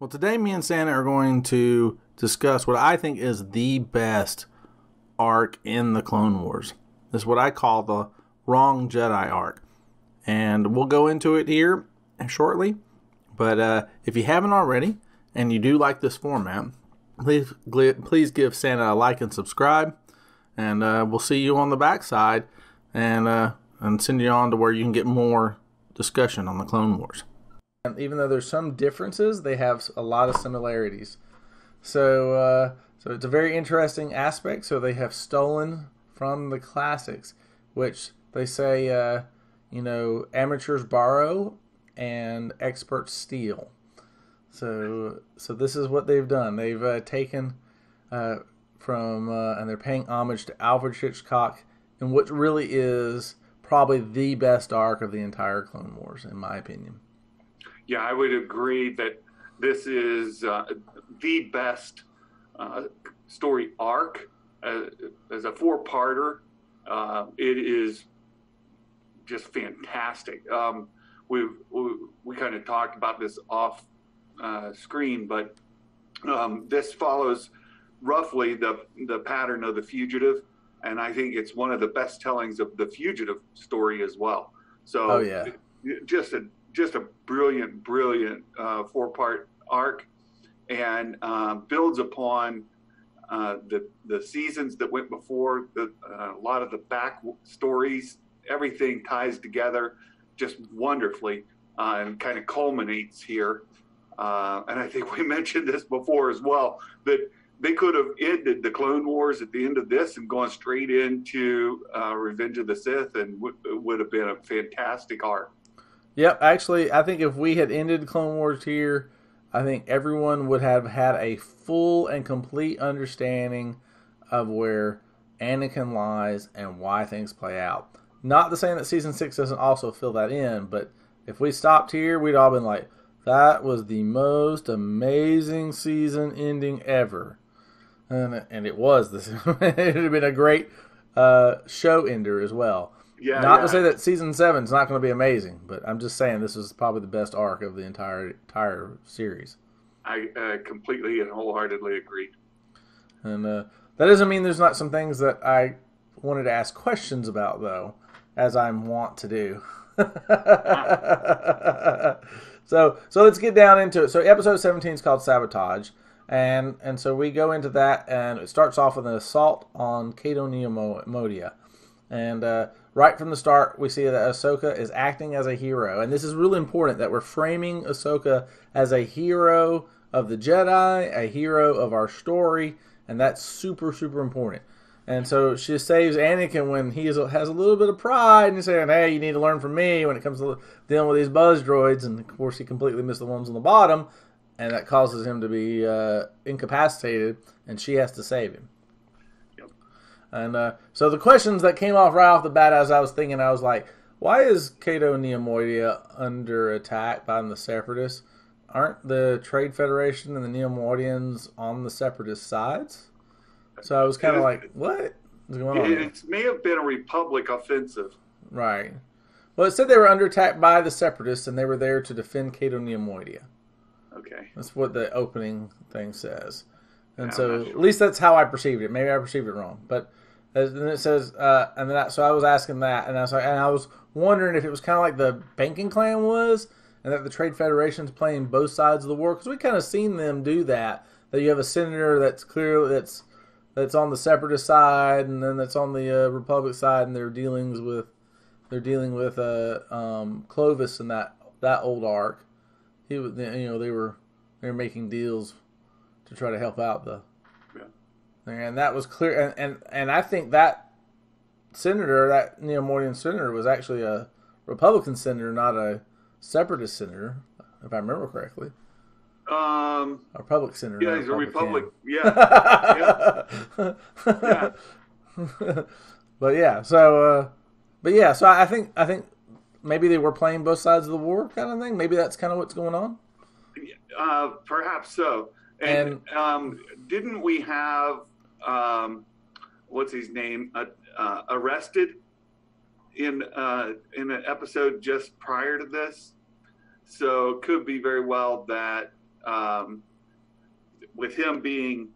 Well, today me and Santa are going to discuss what I think is the best arc in the Clone Wars. This is what I call the Wrong Jedi arc. And we'll go into it here shortly. But if you haven't already, and you do like this format, please give Santa a like and subscribe. And we'll see you on the backside and send you on to where you can get more discussion on the Clone Wars. And even though there's some differences, they have a lot of similarities. So it's a very interesting aspect. So they have stolen from the classics, which they say, amateurs borrow and experts steal. So this is what they've done. They've taken from and they're paying homage to Alfred Hitchcock in what really is probably the best arc of the entire Clone Wars, in my opinion. Yeah, I would agree that this is the best story arc as a four-parter. It is just fantastic. We kind of talked about this off screen, but this follows roughly the pattern of the Fugitive, and I think it's one of the best tellings of the Fugitive story as well. So, just a brilliant four-part arc, and builds upon the seasons that went before. A lot of the back stories, everything ties together just wonderfully, and kind of culminates here. And I think we mentioned this before as well, that they could have ended the Clone Wars at the end of this and gone straight into Revenge of the Sith, and would have been a fantastic arc. Yep, actually, I think if we had ended Clone Wars here, I think everyone would have had a full and complete understanding of where Anakin lies and why things play out. Not to say that Season 6 doesn't also fill that in, but if we stopped here, we'd all been like, that was the most amazing season ending ever. And it was. It would have been a great show ender as well. Not to say that Season 7 is not going to be amazing, but I'm just saying this is probably the best arc of the entire series. I completely and wholeheartedly agree. And that doesn't mean there's not some things that I wanted to ask questions about, though, as I'm wont to do. So let's get down into it. So episode 17 is called Sabotage. And so we go into that, and it starts off with an assault on Cato Neomodia. And right from the start, we see that Ahsoka is acting as a hero. And this is really important that we're framing Ahsoka as a hero of the Jedi, a hero of our story, and that's super, super important. And so she saves Anakin when he has a little bit of pride, and he's saying, hey, you need to learn from me when it comes to dealing with these buzz droids. And, of course, he completely missed the ones on the bottom, and that causes him to be incapacitated, and she has to save him. And so the questions that came off right off the bat as I was thinking, I was like, why is Cato Neomodia under attack by the Separatists? Aren't the Trade Federation and the Neomoidians on the Separatist sides? So I was kind of like, what is going on? It may have been a Republic offensive. Right. Well, it said they were under attack by the Separatists, and they were there to defend Cato Neomodia. Okay. That's what the opening thing says. And so at least that's how I perceived it. Maybe I perceived it wrong. But then it says, so I was asking that, and I was wondering if it was kind of like the banking clan was, and that the Trade Federation's playing both sides of the war, because we kind of seen them do that. That you have a senator that's clearly that's on the Separatist side, and then that's on the Republic side, and they're dealing with Clovis and that old arc. They were making deals to try to help out and that was clear. And I think that senator, that Neomoidian senator, was actually a Republican senator, not a Separatist senator, if I remember correctly. A Republic senator. Yeah, he's a Republic. Yeah. Yeah. So I think maybe they were playing both sides of the war, kind of thing. Maybe that's kind of what's going on. Perhaps so. And didn't we have what's his name arrested in an episode just prior to this? So it could be very well that with him being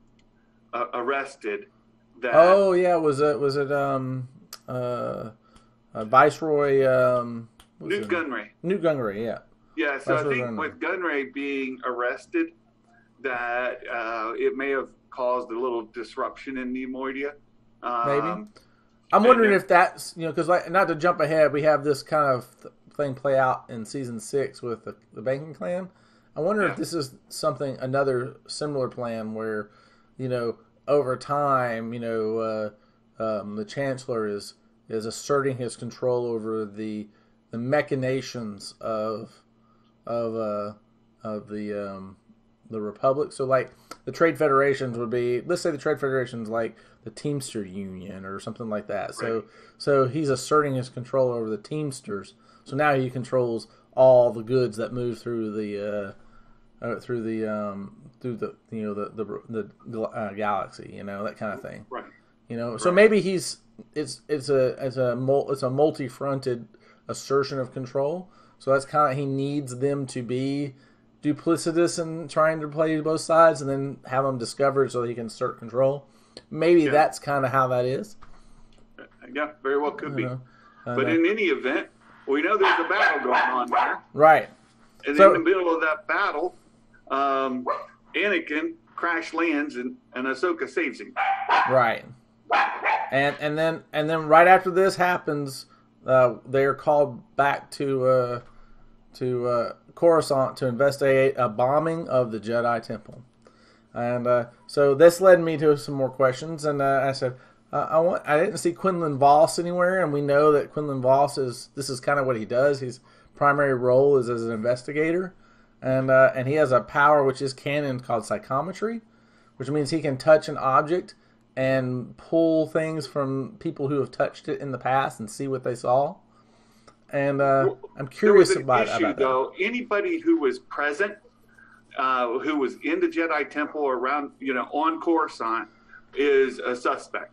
arrested. That was it Viceroy Newt Gunray. Newt Gunray, yeah. Yeah, so Viceroy I think with Gunray being arrested, that it may have caused a little disruption in Nemoidia. Maybe. I'm wondering if that's, because not to jump ahead, we have this kind of thing play out in season 6 with the banking clan. I wonder if this is another similar plan where, over time, the Chancellor is asserting his control over the machinations of the Republic. So, like, the trade federations would be, let's say the trade federations like the Teamster Union or something like that. Right. So he's asserting his control over the Teamsters. So now he controls all the goods that move through the galaxy, that kind of thing. Right. So maybe it's a multi-fronted assertion of control. So that's kind of, he needs them to be duplicitous and trying to play both sides, and then have them discovered so that he can assert control. Maybe that's kind of how that is. Yeah, very well could be. But in any event, we know there's a battle going on there. Right. And in the middle of that battle, Anakin crash lands and Ahsoka saves him. Right. And then right after this happens, they are called back to Coruscant to investigate a bombing of the Jedi Temple. And so this led me to some more questions, and I said, I didn't see Quinlan Vos anywhere, and we know that Quinlan Vos this is kind of what he does. His primary role is as an investigator, and he has a power which is canon called psychometry, which means he can touch an object and pull things from people who have touched it in the past and see what they saw. And I'm curious about that. Though, anybody who was present, who was in the Jedi Temple or around, on Coruscant, is a suspect.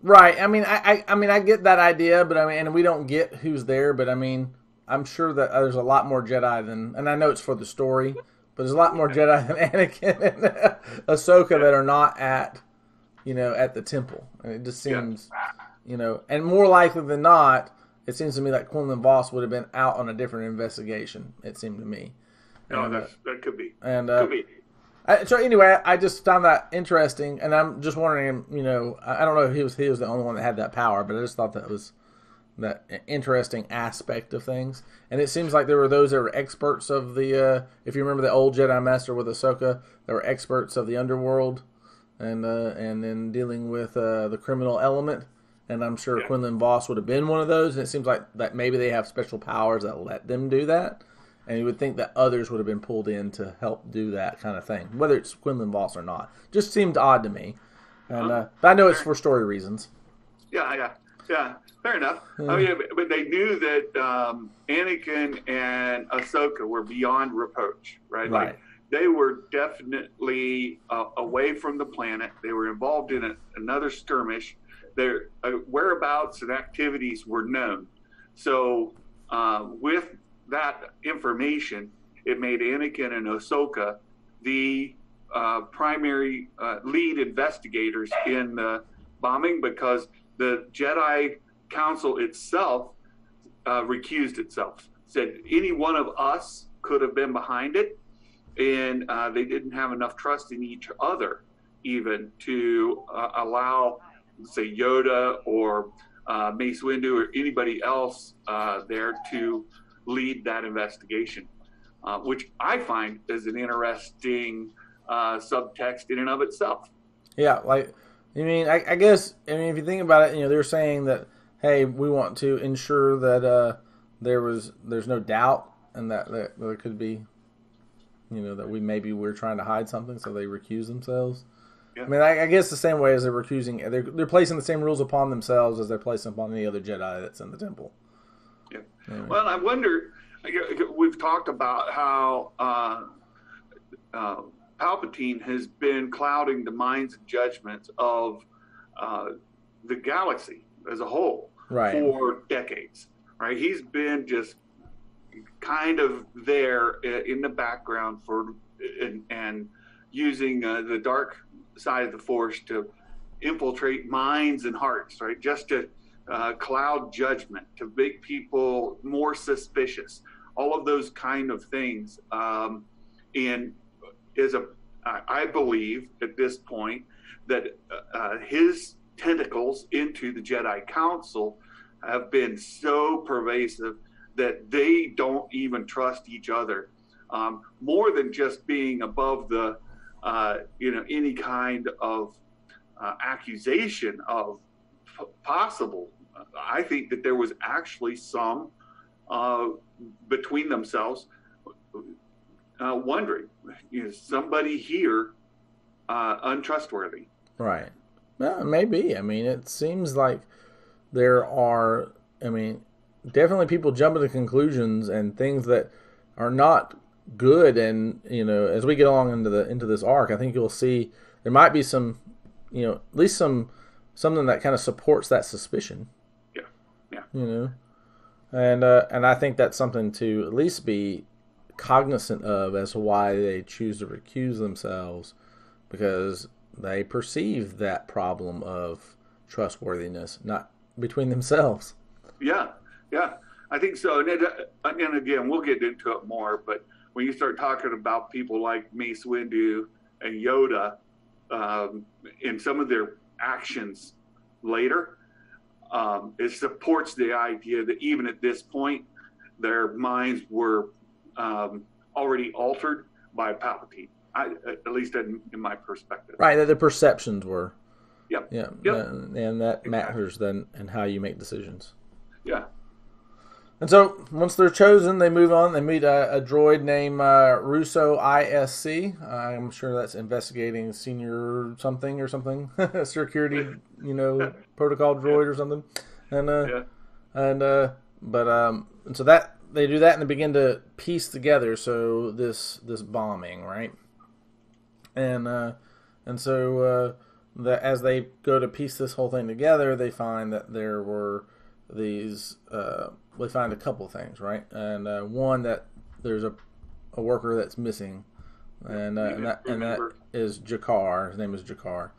Right. I mean, I get that idea, but and we don't get who's there, but I'm sure that there's a lot more Jedi and I know it's for the story, but there's a lot more Jedi than Anakin and Ahsoka that are not at the temple. And it just seems, and more likely than not, it seems to me like Quinlan Vos would have been out on a different investigation. It seemed to me. No, that could be. And could be. So anyway, I just found that interesting, and I'm just wondering, I don't know if he was the only one that had that power, but I just thought that was that interesting aspect of things. And it seems like there were those that were experts of the, if you remember the old Jedi Master with Ahsoka, there were experts of the underworld, and then dealing with the criminal element. And I'm sure Quinlan Vos would have been one of those. And it seems like that maybe they have special powers that let them do that. And you would think that others would have been pulled in to help do that kind of thing, whether it's Quinlan Vos or not. Just seemed odd to me. And but I know it's for story reasons. Yeah. Fair enough. But they knew that Anakin and Ahsoka were beyond reproach, right? Right. Like, they were definitely away from the planet. They were involved in another skirmish. Their whereabouts and activities were known. So with that information, it made Anakin and Ahsoka the primary lead investigators in the bombing, because the Jedi Council itself recused itself, said any one of us could have been behind it, and they didn't have enough trust in each other even to allow, say, Yoda or Mace Windu or anybody else there to lead that investigation, which I find is an interesting subtext in and of itself. Yeah, like, I guess, if you think about it, they're saying that, hey, we want to ensure that there's no doubt, and that there could be, that we're trying to hide something, so they recuse themselves. Yeah. I guess the same way as they're placing the same rules upon themselves as they're placing upon any other Jedi that's in the temple. Yeah. Anyway. Well, I wonder, we've talked about how Palpatine has been clouding the minds and judgments of the galaxy as a whole for decades, right? He's been just kind of there in the background for and using the dark side of the Force to infiltrate minds and hearts, right? Just to cloud judgment, to make people more suspicious, all of those kind of things. And I believe at this point that his tentacles into the Jedi Council have been so pervasive that they don't even trust each other, more than just being above the, any kind of accusation of possible. I think that there was actually some between themselves wondering, somebody here untrustworthy. Right. Well, maybe. I mean, it seems like there are, definitely people jump to conclusions and things that are not good. And, as we get along into this arc, I think you'll see there might be some, at least something that kind of supports that suspicion. Yeah. And I think that's something to at least be cognizant of as to why they choose to recuse themselves, because they perceive that problem of trustworthiness, not between themselves. Yeah, I think so. And again, we'll get into it more, but when you start talking about people like Mace Windu and Yoda, in some of their actions later, it supports the idea that even at this point, their minds were already altered by Palpatine. At least in my perspective. Right, that the perceptions were. Yep. Yeah. Yep. And that matters then in how you make decisions. Yeah. And so once they're chosen, they move on. They meet a droid named Russo ISC. I'm sure that's investigating senior something or something, security, protocol droid or something. And so that they do that and they begin to piece together. So this bombing, right? And so as they go to piece this whole thing together, they find that there were these. We find a couple things, right? And one, that there's a worker that's missing, and that is Jakar. His name is Jakar,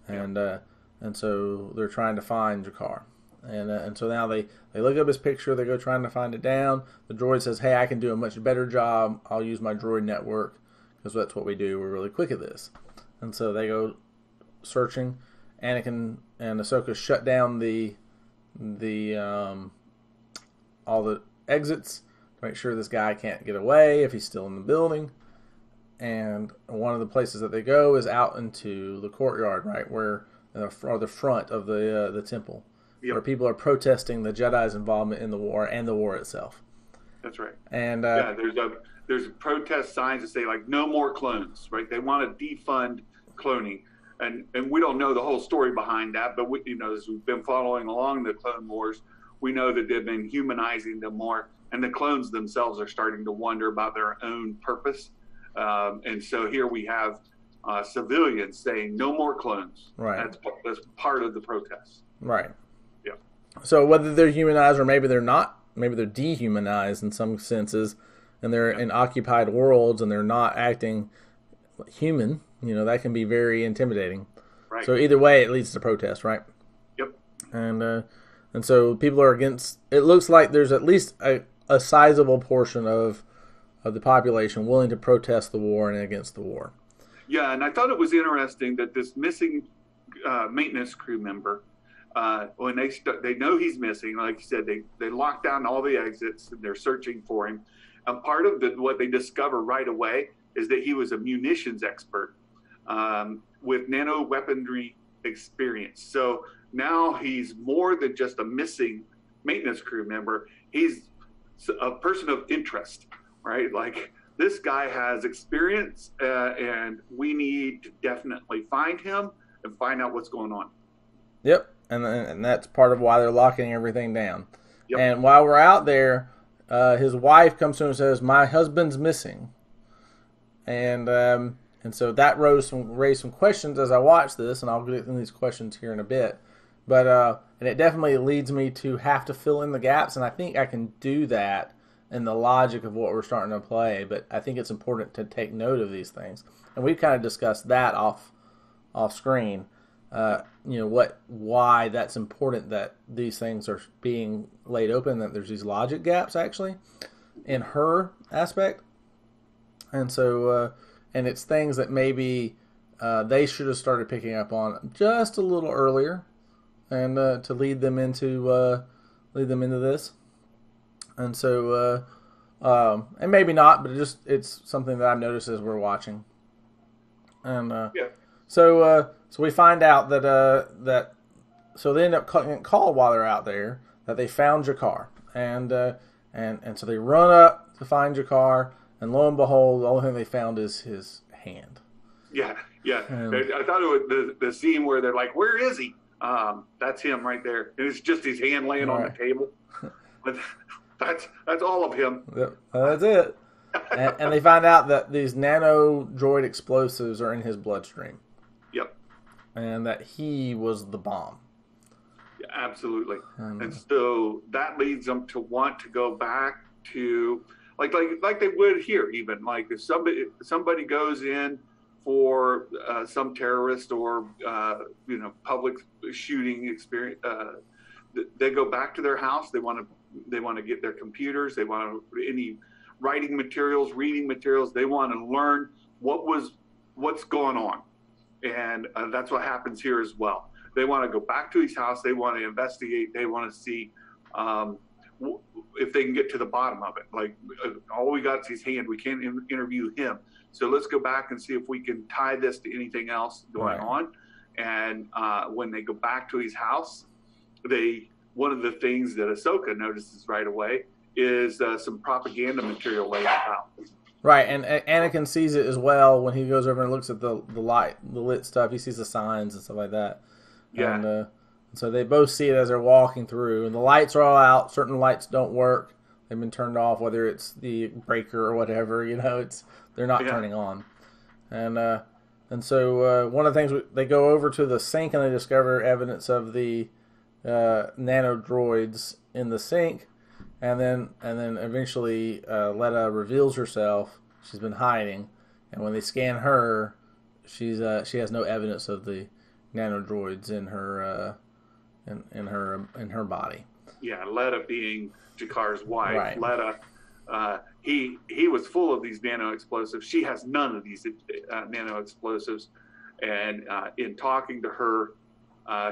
and so they're trying to find Jakar, and so now they look up his picture. They go trying to find it down. The droid says, "Hey, I can do a much better job. I'll use my droid network." Because that's what we do. We're really quick at this. And so they go searching. Anakin and Ahsoka shut down the all the exits to make sure this guy can't get away if he's still in the building. And one of the places that they go is out into the courtyard, right, where or the front of the temple, where people are protesting the Jedi's involvement in the war and the war itself. That's right. And there's protest signs that say, like, no more clones, right? They want to defund cloning. And we don't know the whole story behind that, but as we've been following along the Clone Wars, we know that they've been humanizing them more, and the clones themselves are starting to wonder about their own purpose. And so here we have civilians saying no more clones. Right. That's part of the protest. Right. Yeah. So whether they're humanized or maybe they're not, maybe they're dehumanized in some senses, and they're in occupied worlds and they're not acting human, that can be very intimidating. Right. So either way, it leads to protest, right? Yep. And so people are against. It looks like there's at least a sizable portion of the population willing to protest the war and against the war. Yeah, and I thought it was interesting that this missing maintenance crew member, when they know he's missing, like you said, they lock down all the exits and they're searching for him. And part of what they discover right away is that he was a munitions expert with nano weaponry experience. So now he's more than just a missing maintenance crew member. He's a person of interest, right? Like, this guy has experience, and we need to definitely find him and find out what's going on. Yep, and that's part of why they're locking everything down. Yep. And while we're out there, his wife comes to him and says, "My husband's missing," and so that raised some questions as I watched this, and I'll get into these questions here in a bit. But and it definitely leads me to have to fill in the gaps, and I think I can do that in the logic of what we're starting to play, but I think it's important to take note of these things. And we've kind of discussed that off screen. Why that's important that these things are being laid open, that there's these logic gaps actually in her aspect. And so, and it's things that maybe they should have started picking up on just a little earlier, and to lead them into this. And so, and maybe not, but it's something that I've noticed as we're watching. And so we find out that so they end up getting called while they're out there that they found Jakar, and so they run up to find Jakar, and lo and behold, the only thing they found is his hand. Yeah. I thought it was the scene where they're like, "Where is he?" That's him right there. And it's just his hand laying on the table. But that's all of him. Yep, that's it. and they find out that these nano droid explosives are in his bloodstream. Yep. And that he was the bomb. Yeah, absolutely. And so that leads them to want to go back to like they would here, even like if somebody goes in for some terrorist or public shooting experience, they go back to their house. They want to get their computers. They want any writing materials, reading materials. They want to learn what's going on, and that's what happens here as well. They want to go back to his house. They want to investigate. They want to see if they can get to the bottom of it. Like all we got is his hand. We can't interview him. So let's go back and see if we can tie this to anything else going on. And when they go back to his house, one of the things that Ahsoka notices right away is some propaganda material laying out. Right, and Anakin sees it as well when he goes over and looks at the lit stuff. He sees the signs and stuff like that. Yeah. And so they both see it as they're walking through, and the lights are all out. Certain lights don't work; they've been turned off, whether it's the breaker or whatever. They're not turning on. And so one of the things they go over to the sink and they discover evidence of the nano droids in the sink, and then eventually Letta reveals herself. She's been hiding, and when they scan her, she has no evidence of the nano droids in her in her body. Yeah, Letta being Jakar's wife. Right. Letta, he was full of these nano explosives. She has none of these nano explosives, and in talking to her,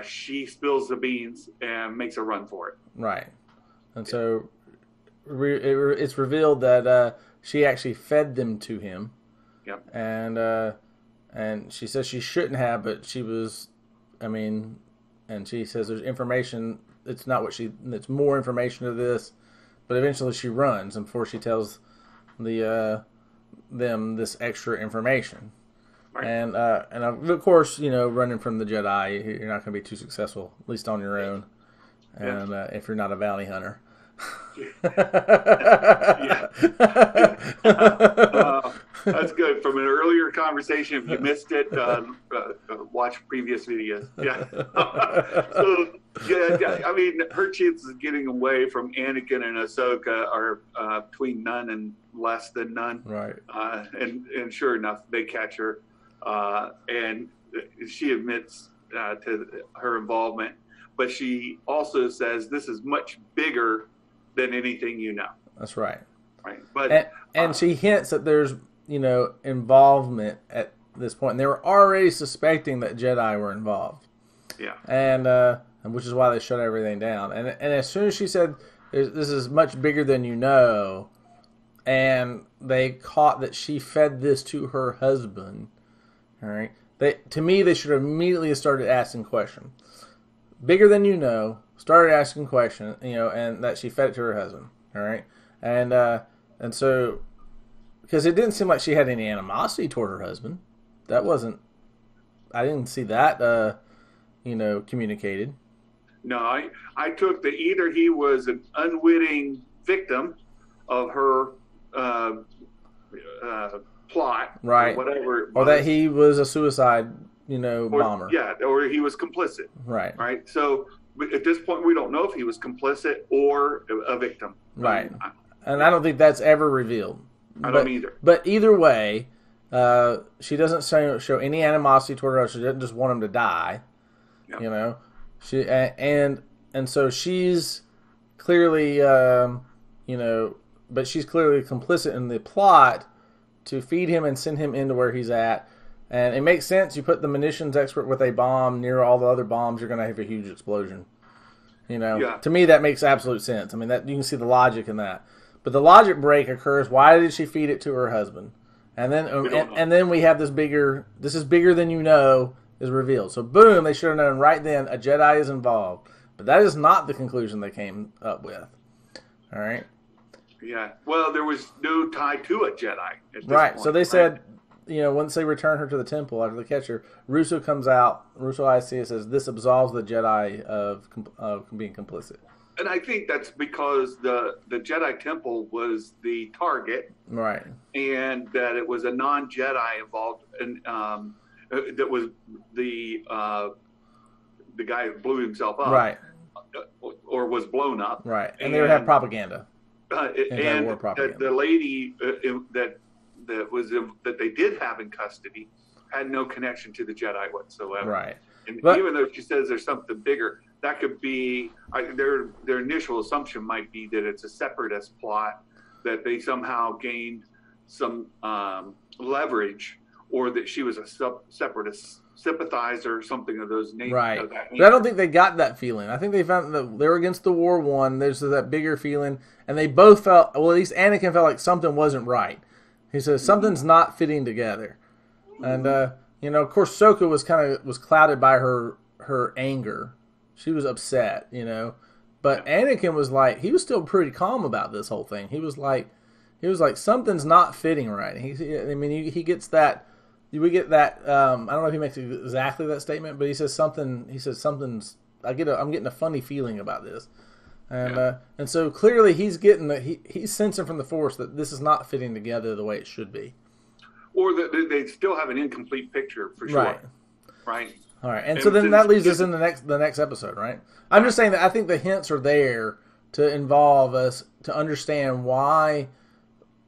she spills the beans and makes a run for it. Right, and so it's revealed that she actually fed them to him. Yep. And she says she shouldn't have, but she was. And she says there's information. It's it's more information to this, but eventually she runs before she tells them this extra information. Right. And of course, running from the Jedi, you're not going to be too successful, at least on your own. And if you're not a bounty hunter. That's good. From an earlier conversation, if you missed it, watch previous videos. Her chances of getting away from Anakin and Ahsoka are between none and less than none. Right. And sure enough, they catch her, and she admits to her involvement, but she also says this is much bigger than anything you know. That's right. Right. But and she hints that there's involvement at this point. And they were already suspecting that Jedi were involved. Yeah. And which is why they shut everything down. And as soon as she said this is much bigger than you know, and they caught that she fed this to her husband, all right. To me, they should have immediately started asking questions. Bigger than you know, started asking questions, and that she fed it to her husband, all right, and so because it didn't seem like she had any animosity toward her husband. That wasn't. I didn't see that, communicated. No, I took that either he was an unwitting victim of her plot, right, or whatever, or that he was a suicide, bomber. Yeah, or he was complicit. Right. Right. So at this point, we don't know if he was complicit or a victim. Right. And I don't think that's ever revealed. I don't either. But either way, she doesn't show any animosity toward her. She doesn't just want him to die. Yeah. You know, and so she's clearly, but she's clearly complicit in the plot to feed him and send him into where he's at. And it makes sense. You put the munitions expert with a bomb near all the other bombs, you're going to have a huge explosion. To me, that makes absolute sense. I mean, that you can see the logic in that. But the logic break occurs. Why did she feed it to her husband? And then we have this is bigger than you know, is revealed. So boom, they should have known right then a Jedi is involved. But that is not the conclusion they came up with. All right. Yeah. Well, there was no tie to a Jedi at this point. So they said, once they return her to the temple after they catch her, Russo comes out. Russo Isaiah says this absolves the Jedi of being complicit. And I think that's because the Jedi Temple was the target, right? And that it was a non-Jedi involved, and that was the guy who blew himself up, right? Or was blown up, right? And they would have propaganda, and war propaganda. The lady that they did have in custody had no connection to the Jedi whatsoever, right? And even though she says there's something bigger, that could be their initial assumption might be that it's a separatist plot, that they somehow gained some leverage, or that she was a separatist sympathizer or something of those names. Right. But I don't think they got that feeling. I think they found that they were against the war one. There's that bigger feeling, and they both felt, well, at least Anakin felt like something wasn't right. He says something's not fitting together, and of course, Ahsoka was clouded by her anger. She was upset, but Anakin was like, he was still pretty calm about this whole thing. He was like something's not fitting right. He gets that. We get that. I don't know if he makes exactly that statement, but he says something's. I'm getting a funny feeling about this, and so clearly he's sensing from the Force that this is not fitting together the way it should be, or that they still have an incomplete picture for sure. Right. All right, and so then that leads us in the next episode, right? I'm just saying that I think the hints are there to involve us to understand why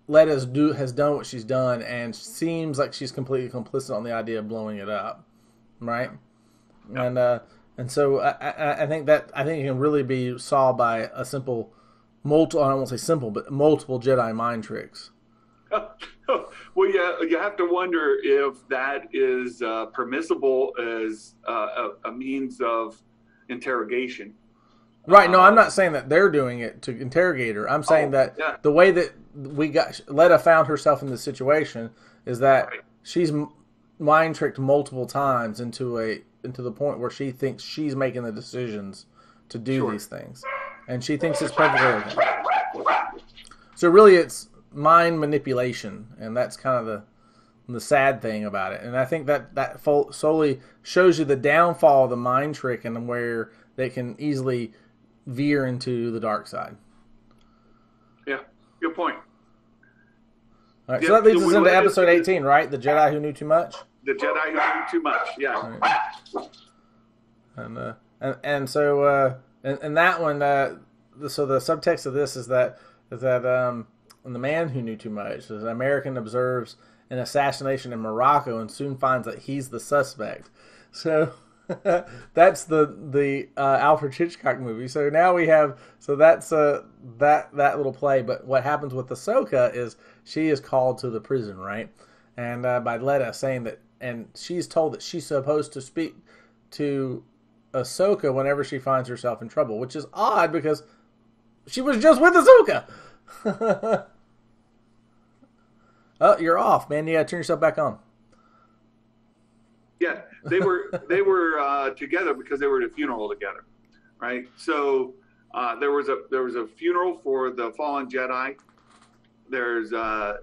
Letta has done what she's done, and seems like she's completely complicit on the idea of blowing it up, right? Yep. And so I think it can really be solved by a simple, I won't say simple, but multiple Jedi mind tricks. Well, yeah, you have to wonder if that is permissible as a means of interrogation. Right. No, I'm not saying that they're doing it to interrogate her. I'm saying that the way that Letta found herself in this situation is that she's mind tricked multiple times into the point where she thinks she's making the decisions to do these things, and she thinks it's perfectly okay. So really, it's mind manipulation, and that's kind of the sad thing about it. And I think that solely shows you the downfall of the mind trick and where they can easily veer into the dark side. Yeah, good point. All right, so that leads us into episode 18, right? The Jedi Who Knew Too Much. The Jedi Who Knew Too Much. Yeah. Right. And so and that one, so the subtext of this is that the man who knew too much. An American observes an assassination in Morocco and soon finds that he's the suspect. So that's the Alfred Hitchcock movie. So now we have that's that little play. But what happens with Ahsoka is she is called to the prison, right? And by Letta saying that, and she's told that she's supposed to speak to Ahsoka whenever she finds herself in trouble, which is odd because she was just with Ahsoka. Oh, you're off, man. You gotta turn yourself back on. Yeah, they were together because they were at a funeral together, right? So there was a funeral for the fallen Jedi. There's oh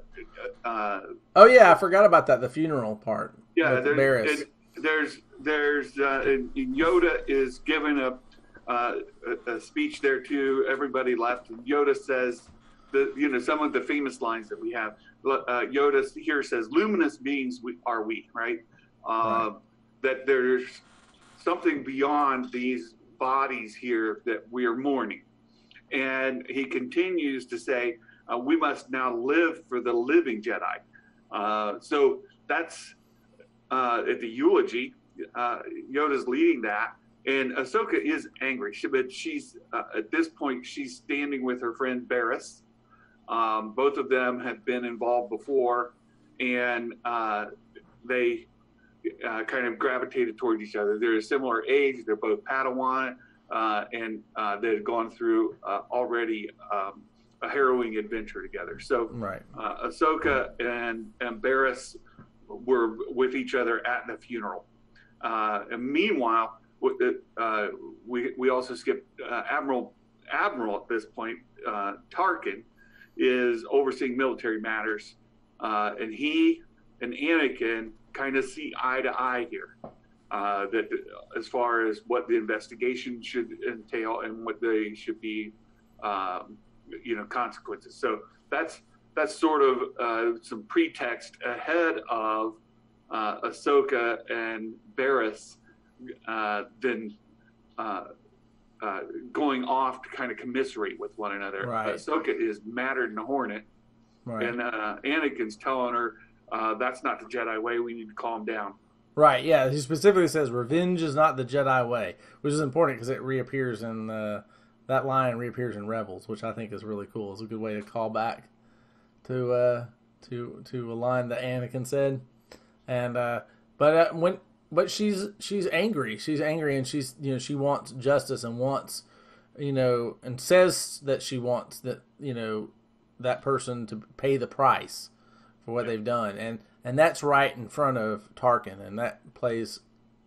yeah, I forgot about that. The funeral part. Yeah, there's Yoda is giving a speech there too. Everybody left. And Yoda says some of the famous lines that we have. Yoda here says, "Luminous beings are we," right? That there's something beyond these bodies here that we are mourning. And he continues to say, we must now live for the living Jedi. So that's at the eulogy. Yoda's leading that, and Ahsoka is angry. But she's at this point she's standing with her friend Barriss. Both of them have been involved before, and they kind of gravitated toward each other. They're a similar age. They're both Padawan, and they've gone through already a harrowing adventure together. So Ahsoka and Barriss were with each other at the funeral. And meanwhile, we also skipped Admiral at this point. Tarkin is overseeing military matters, and he and Anakin kind of see eye to eye here. That as far as what the investigation should entail and what they should be, consequences. So that's sort of some pretext ahead of Ahsoka and Barriss then going off to kind of commiserate with one another. Right. Ahsoka is madder than a hornet, and Anakin's telling her that's not the Jedi way. We need to calm down. Right. Yeah. He specifically says revenge is not the Jedi way, which is important because it reappears in that line reappears in Rebels, which I think is really cool. It's a good way to call back to a line that Anakin said. And but she's angry. She's angry, and she's she wants justice and wants and says that she wants that that person to pay the price for what they've done, and that's right in front of Tarkin, and that plays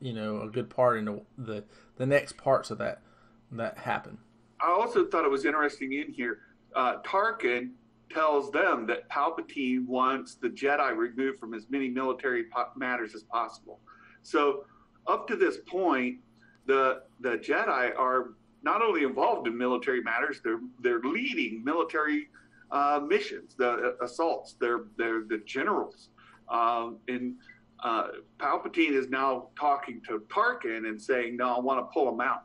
a good part in the next parts of that happen. I also thought it was interesting in here. Tarkin tells them that Palpatine wants the Jedi removed from as many military matters as possible. So up to this point, the Jedi are not only involved in military matters, they're leading military missions, the assaults. They're the generals, and Palpatine is now talking to Tarkin and saying, "No, I want to pull him out,"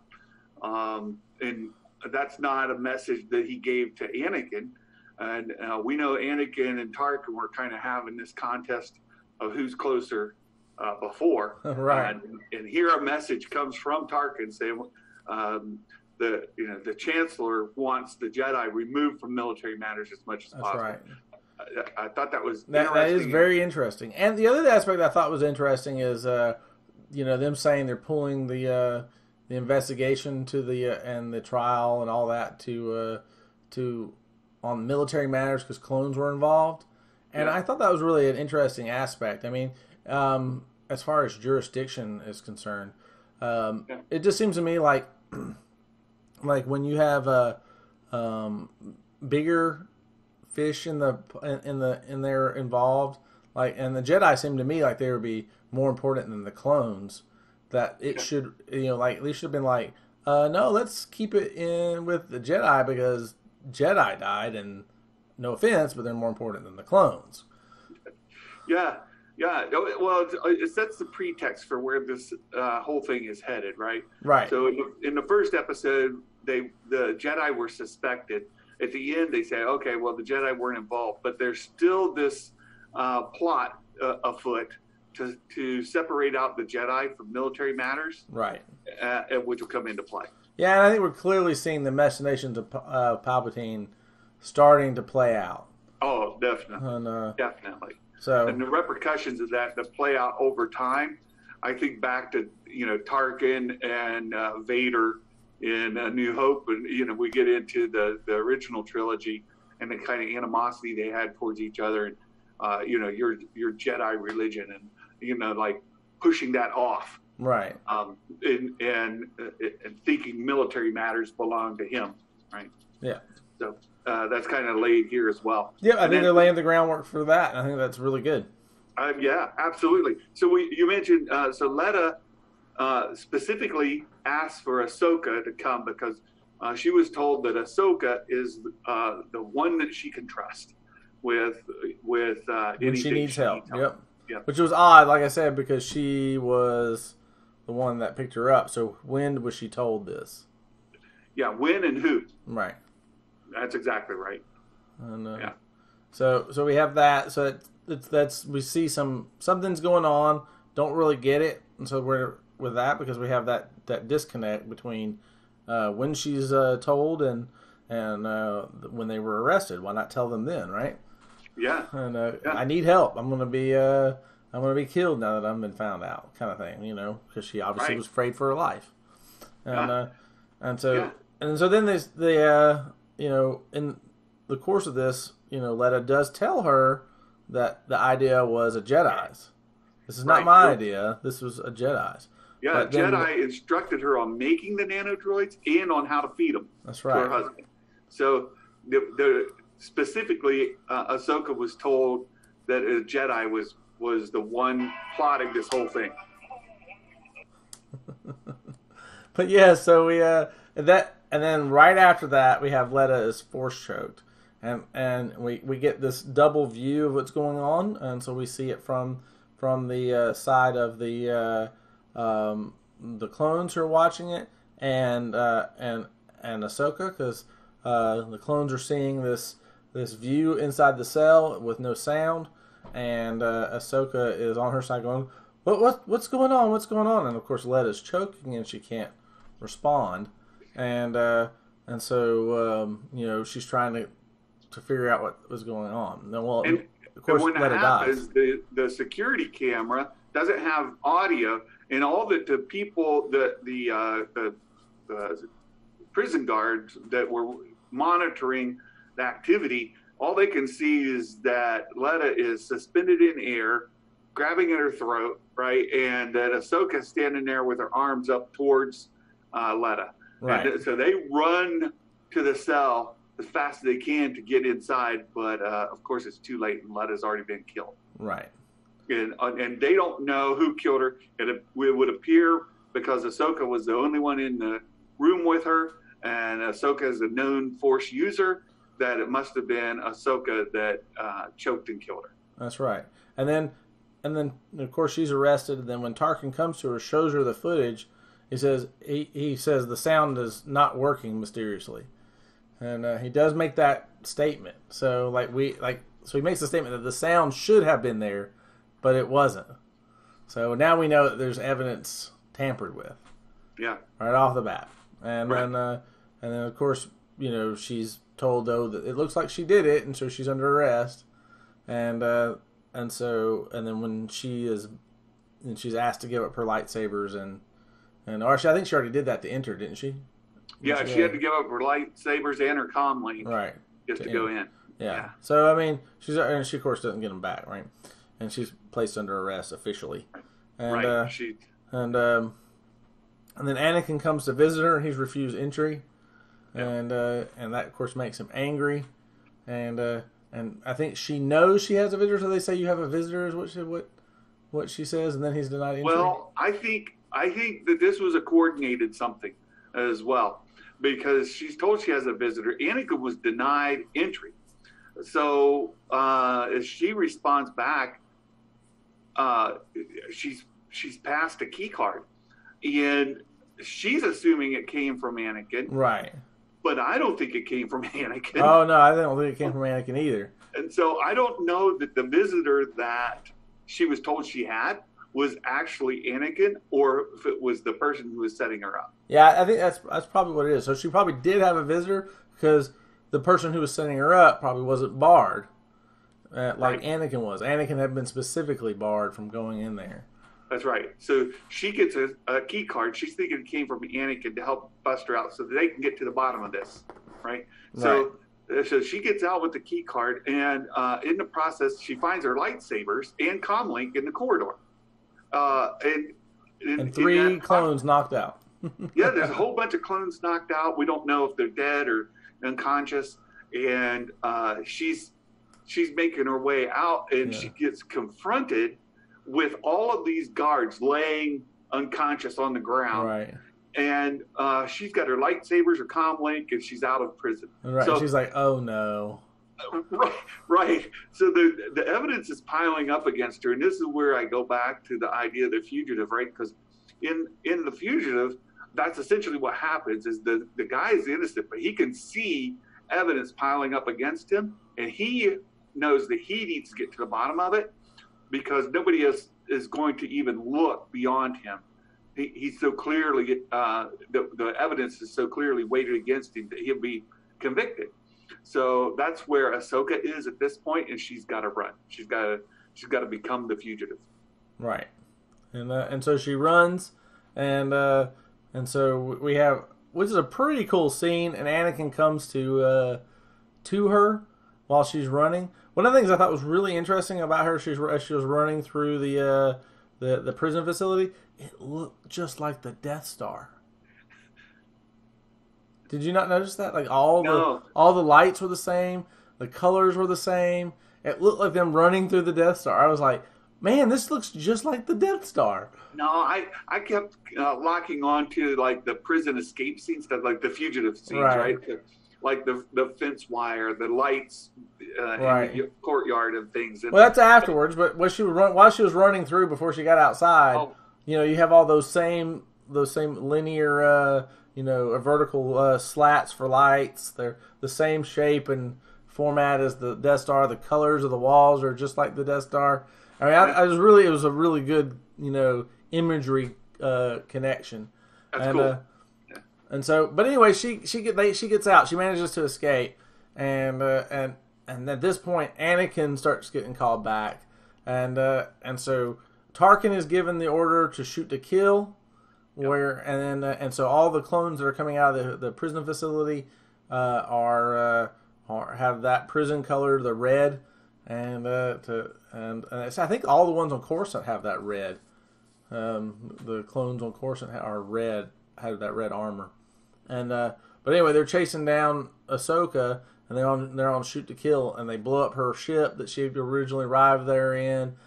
and that's not a message that he gave to Anakin. And we know Anakin and Tarkin were kind of having this contest of who's closer before. Right. And here a message comes from Tarkin saying the Chancellor wants the Jedi removed from military matters as much as possible. Right. I thought that was that is very interesting. And the other aspect I thought was interesting is them saying they're pulling the investigation to and the trial and all that to on military matters because clones were involved. And I thought that was really an interesting aspect. I mean, as far as jurisdiction is concerned, it just seems to me like when you have bigger fish in there involved, and the Jedi seem to me like they would be more important than the clones. That it should they should have been like, no, let's keep it in with the Jedi because Jedi died, and no offense, but they're more important than the clones. Yeah. Well, it sets the pretext for where this whole thing is headed, right? Right. So in the first episode, the Jedi were suspected. At the end, they say, okay, well, the Jedi weren't involved, but there's still this plot afoot to separate out the Jedi from military matters, right? Which will come into play. Yeah, and I think we're clearly seeing the machinations of Palpatine starting to play out. Oh, definitely. And, definitely. So, and the repercussions of that play out over time. I think back to Tarkin and Vader in A New Hope, and we get into the original trilogy and the kind of animosity they had towards each other, and your Jedi religion, and like pushing that off. Right. And thinking military matters belong to him, right? Yeah. So that's kind of laid here as well. Yeah, I think they're laying the groundwork for that, and I think that's really good. Yeah, absolutely. So you mentioned, so Letta specifically asked for Ahsoka to come because she was told that Ahsoka is the one that she can trust with when anything she needs help. Yep. Which was odd, like I said, because she was the one that picked her up. So when was she told this? Yeah, when and who? Right. That's exactly right. And Yeah. so we have that. So that's we see something's going on. Don't really get it, and so we're with that because we have that disconnect between when she's told and when they were arrested. Why not tell them then, right? Yeah. And Yeah. I need help. I'm gonna be killed now that I've been found out, kind of thing, because she obviously Right. was afraid for her life, and Yeah. and so Yeah. and so then in the course of this, Letta does tell her that the idea was a Jedi's. This is not Right. my idea. This was a Jedi's. Yeah, But then Jedi instructed her on making the nanodroids and on how to feed them that's to her right. husband. So, specifically, Ahsoka was told that a Jedi was the one plotting this whole thing. But yeah, so we and then right after that we have Letta is force choked, and we get this double view of what's going on, and so we see it from the side of the clones who are watching it, and Ahsoka, because the clones are seeing this view inside the cell with no sound, and Ahsoka is on her side going, what's going on? What's going on? And of course, Letta's choking and she can't respond, and so she's trying to figure out what was going on. Then, well, And of course, when Letta that dies. happens, the security camera doesn't have audio, and all the people, the prison guards that were monitoring the activity, all they can see is that Letta is suspended in air, grabbing at her throat, right, and that Ahsoka's standing there with her arms up towards Letta. Right. And so they run to the cell as fast as they can to get inside, but of course it's too late and Letta's already been killed. Right. And they don't know who killed her. It would appear because Ahsoka was the only one in the room with her, and Ahsoka is a known Force user, that it must have been Ahsoka that choked and killed her. That's right. And then of course she's arrested. And then when Tarkin comes to her, shows her the footage, he says the sound is not working mysteriously, and he does make that statement. So he makes the statement that the sound should have been there, but it wasn't. So now we know that there's evidence tampered with. Yeah. Right off the bat, and Right. then of course she's told though that it looks like she did it, and so she's under arrest, and then when she's asked to give up her lightsabers and actually I think she already did that to enter, didn't she? Yeah, she had to give up her lightsabers and her comm link right just to go in. Yeah. So I mean, she of course doesn't get them back, right? And she's placed under arrest officially, and Right. and then Anakin comes to visit her, and he's refused entry, Yeah. and that of course makes him angry, and I think she knows she has a visitor, so they say you have a visitor is what she says, and then he's denied entry. Well, I think that this was a coordinated something as well, because she's told she has a visitor. Anakin was denied entry, so as she responds back, she's passed a key card, and she's assuming it came from Anakin, right? but I don't think it came from Anakin. Oh no, I don't think it came from Anakin either. And so I don't know that the visitor that she was told she had was actually Anakin, or if it was the person who was setting her up. Yeah, I think that's probably what it is. So she probably did have a visitor because the person who was setting her up probably wasn't barred, like Right. Anakin was. Anakin had been specifically barred from going in there. That's right. So she gets a key card. She's thinking it came from Anakin to help bust her out so that they can get to the bottom of this, right? So she gets out with the key card, and in the process, she finds her lightsabers and comlink in the corridor. And 3 clones knocked out. Yeah, there's a whole bunch of clones knocked out. We don't know if they're dead or unconscious. And she's making her way out, and she gets confronted with all of these guards laying unconscious on the ground. Right. And she's got her lightsabers, her comm link, and she's out of prison. Right. So, she's like, oh no. Right. So the evidence is piling up against her, and this is where I go back to the idea of the fugitive, right? Because in the fugitive, that's essentially what happens: is the guy is innocent, but he can see evidence piling up against him, and he knows that he needs to get to the bottom of it because nobody is going to even look beyond him. He's so clearly the evidence is so clearly weighted against him that he'll be convicted. So that's where Ahsoka is at this point, and she's got to run. She's got to become the fugitive. Right, and so she runs, and so we have, which is a pretty cool scene. And Anakin comes to her while she's running. One of the things I thought was really interesting about her, as she was running through the prison facility, it looked just like the Death Star. Did you not notice that? Like all the lights were the same, the colors were the same. It looked like them running through the Death Star. I was like, man, this looks just like the Death Star. No, I kept locking on to like the prison escape scenes, like the fugitive scenes, right? Like the fence wire, the lights in the courtyard and things. And, well, that's afterwards, but while she was running through before she got outside, you have all those same linear, vertical slats for lights. They're the same shape and format as the Death Star. The colors of the walls are just like the Death Star. I mean, it was a really good, imagery connection. That's cool. And so, but anyway, she gets out. She manages to escape, and at this point, Anakin starts getting called back, and so Tarkin is given the order to shoot to kill, and so all the clones that are coming out of the prison facility have that prison color, the red, and I think all the ones on Coruscant have that red. The clones on Coruscant are red. Have that red armor, and but anyway, they're chasing down Ahsoka, and they're on shoot to kill, and they blow up her ship that she originally arrived there in.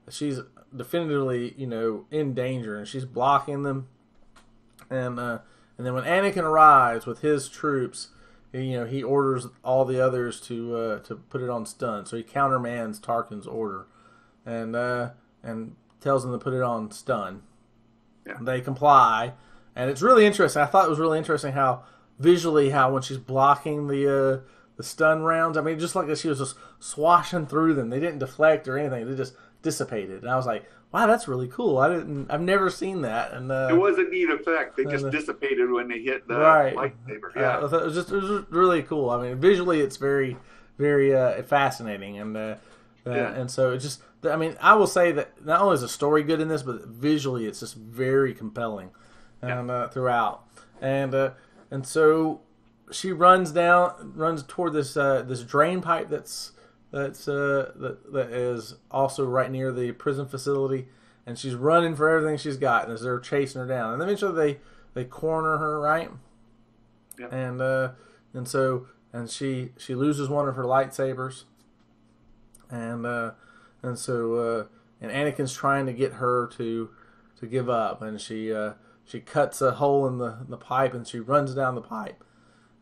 She's definitively in danger, and she's blocking them, and then when Anakin arrives with his troops, he orders all the others to put it on stun, so he countermands Tarkin's order, and tells them to put it on stun. Yeah. They comply, and it's really interesting. I thought it was really interesting how when she's blocking the stun rounds, I mean, just like she was just swashing through them. They didn't deflect or anything; they just dissipated. And I was like, "Wow, that's really cool." I've never seen that. And it was a neat effect. They just dissipated when they hit the lightsaber. Yeah, it was really cool. I mean, visually, it's very, very fascinating, and so it just. I mean, I will say that not only is the story good in this, but visually it's just very compelling throughout. And so she runs toward this drain pipe that is also right near the prison facility, and she's running for everything she's got, and as they're chasing her down, and eventually they corner her, right? Yeah. And so she loses one of her lightsabers, and so Anakin's trying to get her to give up, and she cuts a hole in the pipe, and she runs down the pipe,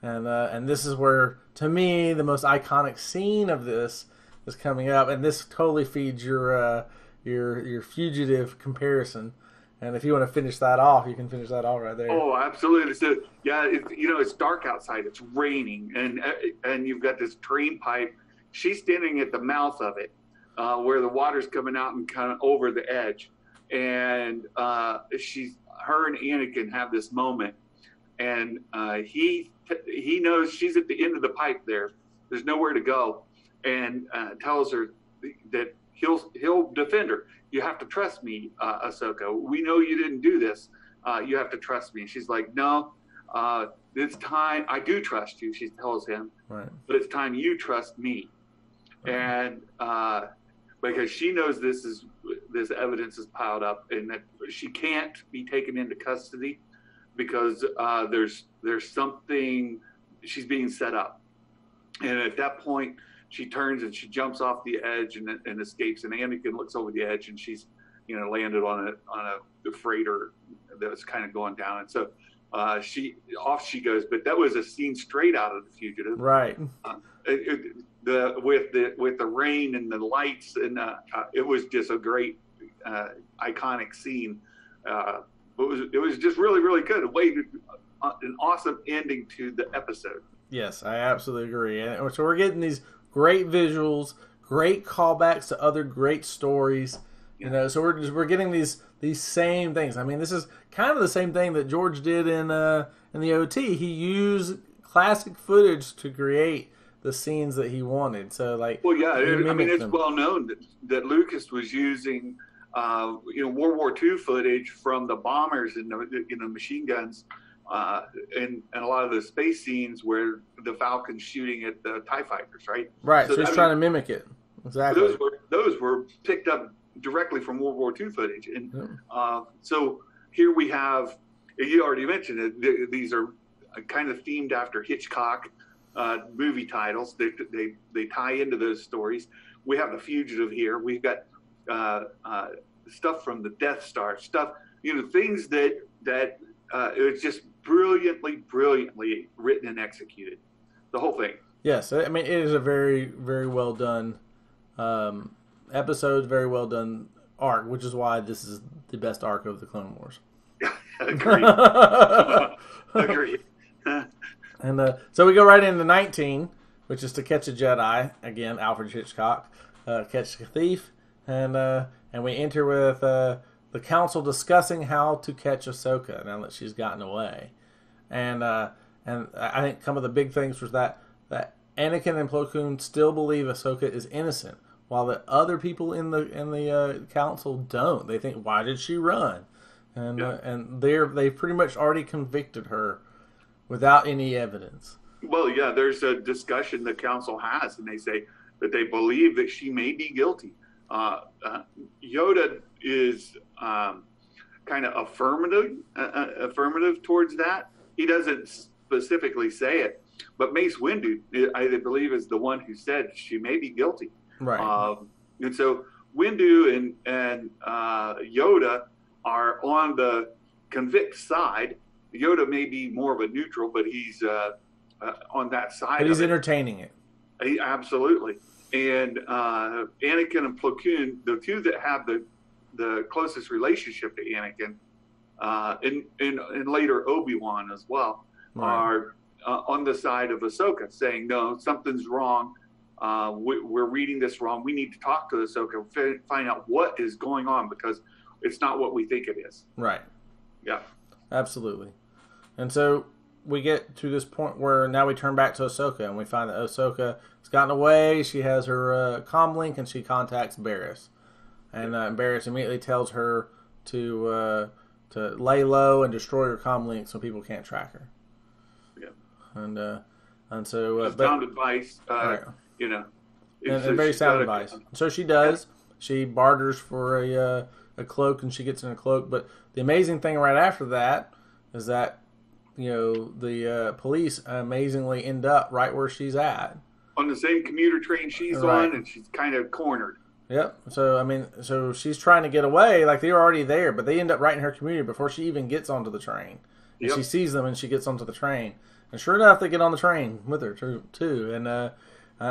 and this is where, to me, the most iconic scene of this is coming up, and this totally feeds your fugitive comparison. And if you want to finish that off, you can finish that off right there. Oh, absolutely. So it's dark outside, it's raining, and you've got this drain pipe. She's standing at the mouth of it. Where the water's coming out and kind of over the edge, and her and Anakin have this moment, and he knows she's at the end of the pipe. There's nowhere to go, and tells her that he'll defend her. You have to trust me, Ahsoka. We know you didn't do this. You have to trust me. She's like, no, it's time. I do trust you. She tells him, right. But it's time you trust me, and. Because she knows this evidence is piled up, and that she can't be taken into custody because there's something, she's being set up. And at that point, she turns and she jumps off the edge and escapes. And Anakin looks over the edge, and she's landed on a freighter that's kind of going down. And so she goes. But that was a scene straight out of The Fugitive, right? With the rain and the lights, and it was just a great iconic scene. It was just really, really good. An awesome ending to the episode. Yes, I absolutely agree. And so we're getting these great visuals, great callbacks to other great stories. You know, so we're getting these same things. I mean, this is kind of the same thing that George did in the OT. He used classic footage to create the scenes that he wanted. So like, well, yeah, I mean, it's them. well known that Lucas was using World War II footage from the bombers and the machine guns, and a lot of the space scenes where the Falcon's shooting at the TIE fighters, right? Right. So he's trying to mimic it. Exactly. Those were picked up directly from World War II footage, and so here we have. You already mentioned it. These are kind of themed after Hitchcock movie titles. They tie into those stories. We have the Fugitive here. We've got stuff from the Death Star, stuff, things that it was just brilliantly written and executed. The whole thing. Yes, I mean, it is a very, very well done episode, very well done arc, which is why this is the best arc of the Clone Wars. Agreed. Agreed. And so we go right into 19, which is To Catch a Jedi. Again, Alfred Hitchcock. Catch a thief. And we enter with the council discussing how to catch Ahsoka now that she's gotten away. And I think some of the big things was that Anakin and Plo Koon still believe Ahsoka is innocent, while the other people in the council don't. They think, why did she run? And they've pretty much already convicted her without any evidence. Well, yeah, there's a discussion the council has, and they say that they believe that she may be guilty. Yoda is kind of affirmative towards that. He doesn't specifically say it, but Mace Windu, I believe, is the one who said she may be guilty. Right. And so Windu and Yoda are on the convict side. Yoda may be more of a neutral, but he's on that side. But he's entertaining it. Absolutely. And Anakin and Plo Koon, the two that have the closest relationship to Anakin, and later Obi-Wan as well, are on the side of Ahsoka, saying, no, something's wrong. We're reading this wrong. We need to talk to Ahsoka, find out what is going on, because it's not what we think it is. Right. Yeah. Absolutely. And so we get to this point where now we turn back to Ahsoka, and we find that Ahsoka has gotten away. She has her comm link, and she contacts Barriss. And Barriss immediately tells her to lay low and destroy her comm link so people can't track her. Yeah. And so sound advice, right. And very sound advice. So she does. She barters for a cloak, and she gets in a cloak. But the amazing thing right after that is that the police amazingly end up right where she's at, on the same commuter train she's on, and she's kind of cornered. Yep. So she's trying to get away, like they were already there, but they end up right in her community before she even gets onto the train. And she sees them, and she gets onto the train. And sure enough, they get on the train with her too. And I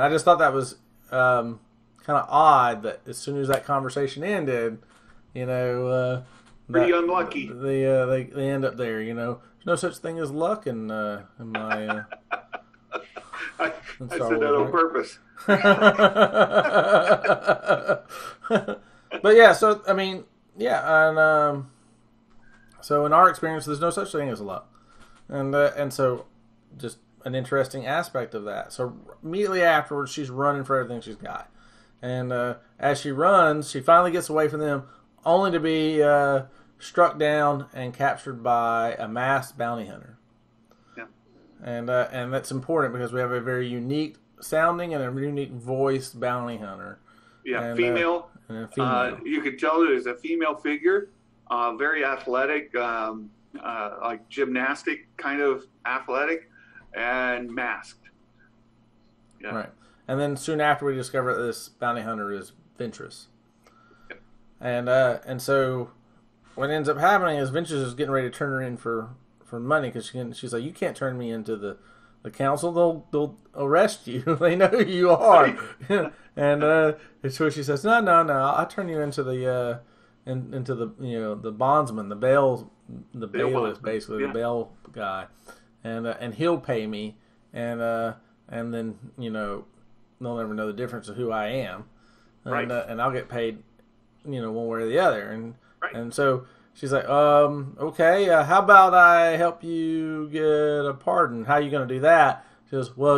just thought that was kind of odd that as soon as that conversation ended, pretty unlucky. They end up there. There's no such thing as luck in my. I said that on purpose. But yeah, so I mean, yeah, and so in our experience, there's no such thing as luck, and so just an interesting aspect of that. So immediately afterwards, she's running for everything she's got, and as she runs, she finally gets away from them, only to be struck down and captured by a masked bounty hunter. Yeah, and that's important because we have a very unique sounding and a unique voice bounty hunter. Yeah, and, female. Female. You could tell it is a female figure, very athletic, like gymnastic kind of athletic, and masked. Yeah. Right. And then soon after, we discover that this bounty hunter is Ventress. Yep. And so what ends up happening is Ventress is getting ready to turn her in for money because she's like, you can't turn me into the council. They'll arrest you. They know who you are. And so she says, no, I'll turn you into the into the bondsman, the bailiff, basically, the bail guy, and he'll pay me. and then they'll never know the difference of who I am, and Right. and I'll get paid, one way or the other, Right. and so she's like, okay, how about I help you get a pardon? How are you going to do that? She goes, well,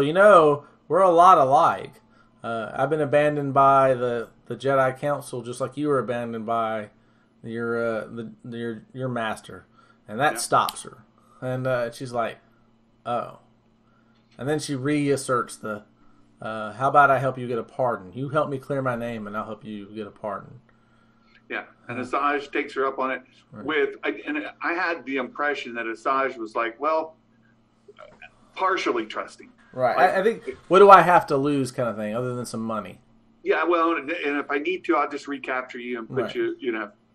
we're a lot alike. I've been abandoned by the Jedi Council just like you were abandoned by your master, and that stops her. And she's like, oh. And then she reasserts how about I help you get a pardon? You help me clear my name, and I'll help you get a pardon. Yeah, and Asajj takes her up on it and I had the impression that Asajj was like, well, partially trusting. Right. Like, I think, what do I have to lose kind of thing, other than some money? Yeah, well, and if I need to, I'll just recapture you and put you,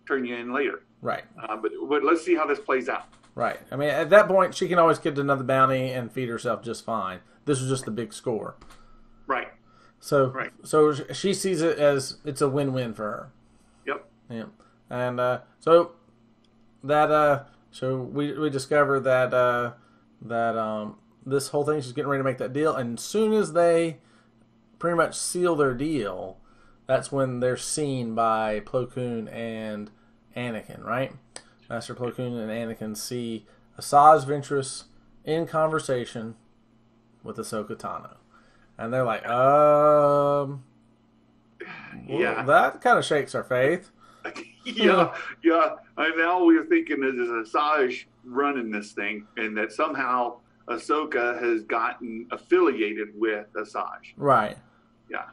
turn you in later. Right. But let's see how this plays out. Right. I mean, at that point, she can always get another bounty and feed herself just fine. This is just the big score. Right. So, Right. So she sees it as it's a win-win for her. Yep. Yeah. And so we discover that this whole thing, she's getting ready to make that deal, and as soon as they pretty much seal their deal, that's when they're seen by Plo Koon and Anakin, right? Master Plo Koon and Anakin see Asajj Ventress in conversation with Ahsoka Tano. And they're like, well, that kind of shakes our faith. Yeah. And now we're thinking that there's Asajj running this thing, and that somehow Ahsoka has gotten affiliated with Asajj. Right. Yeah.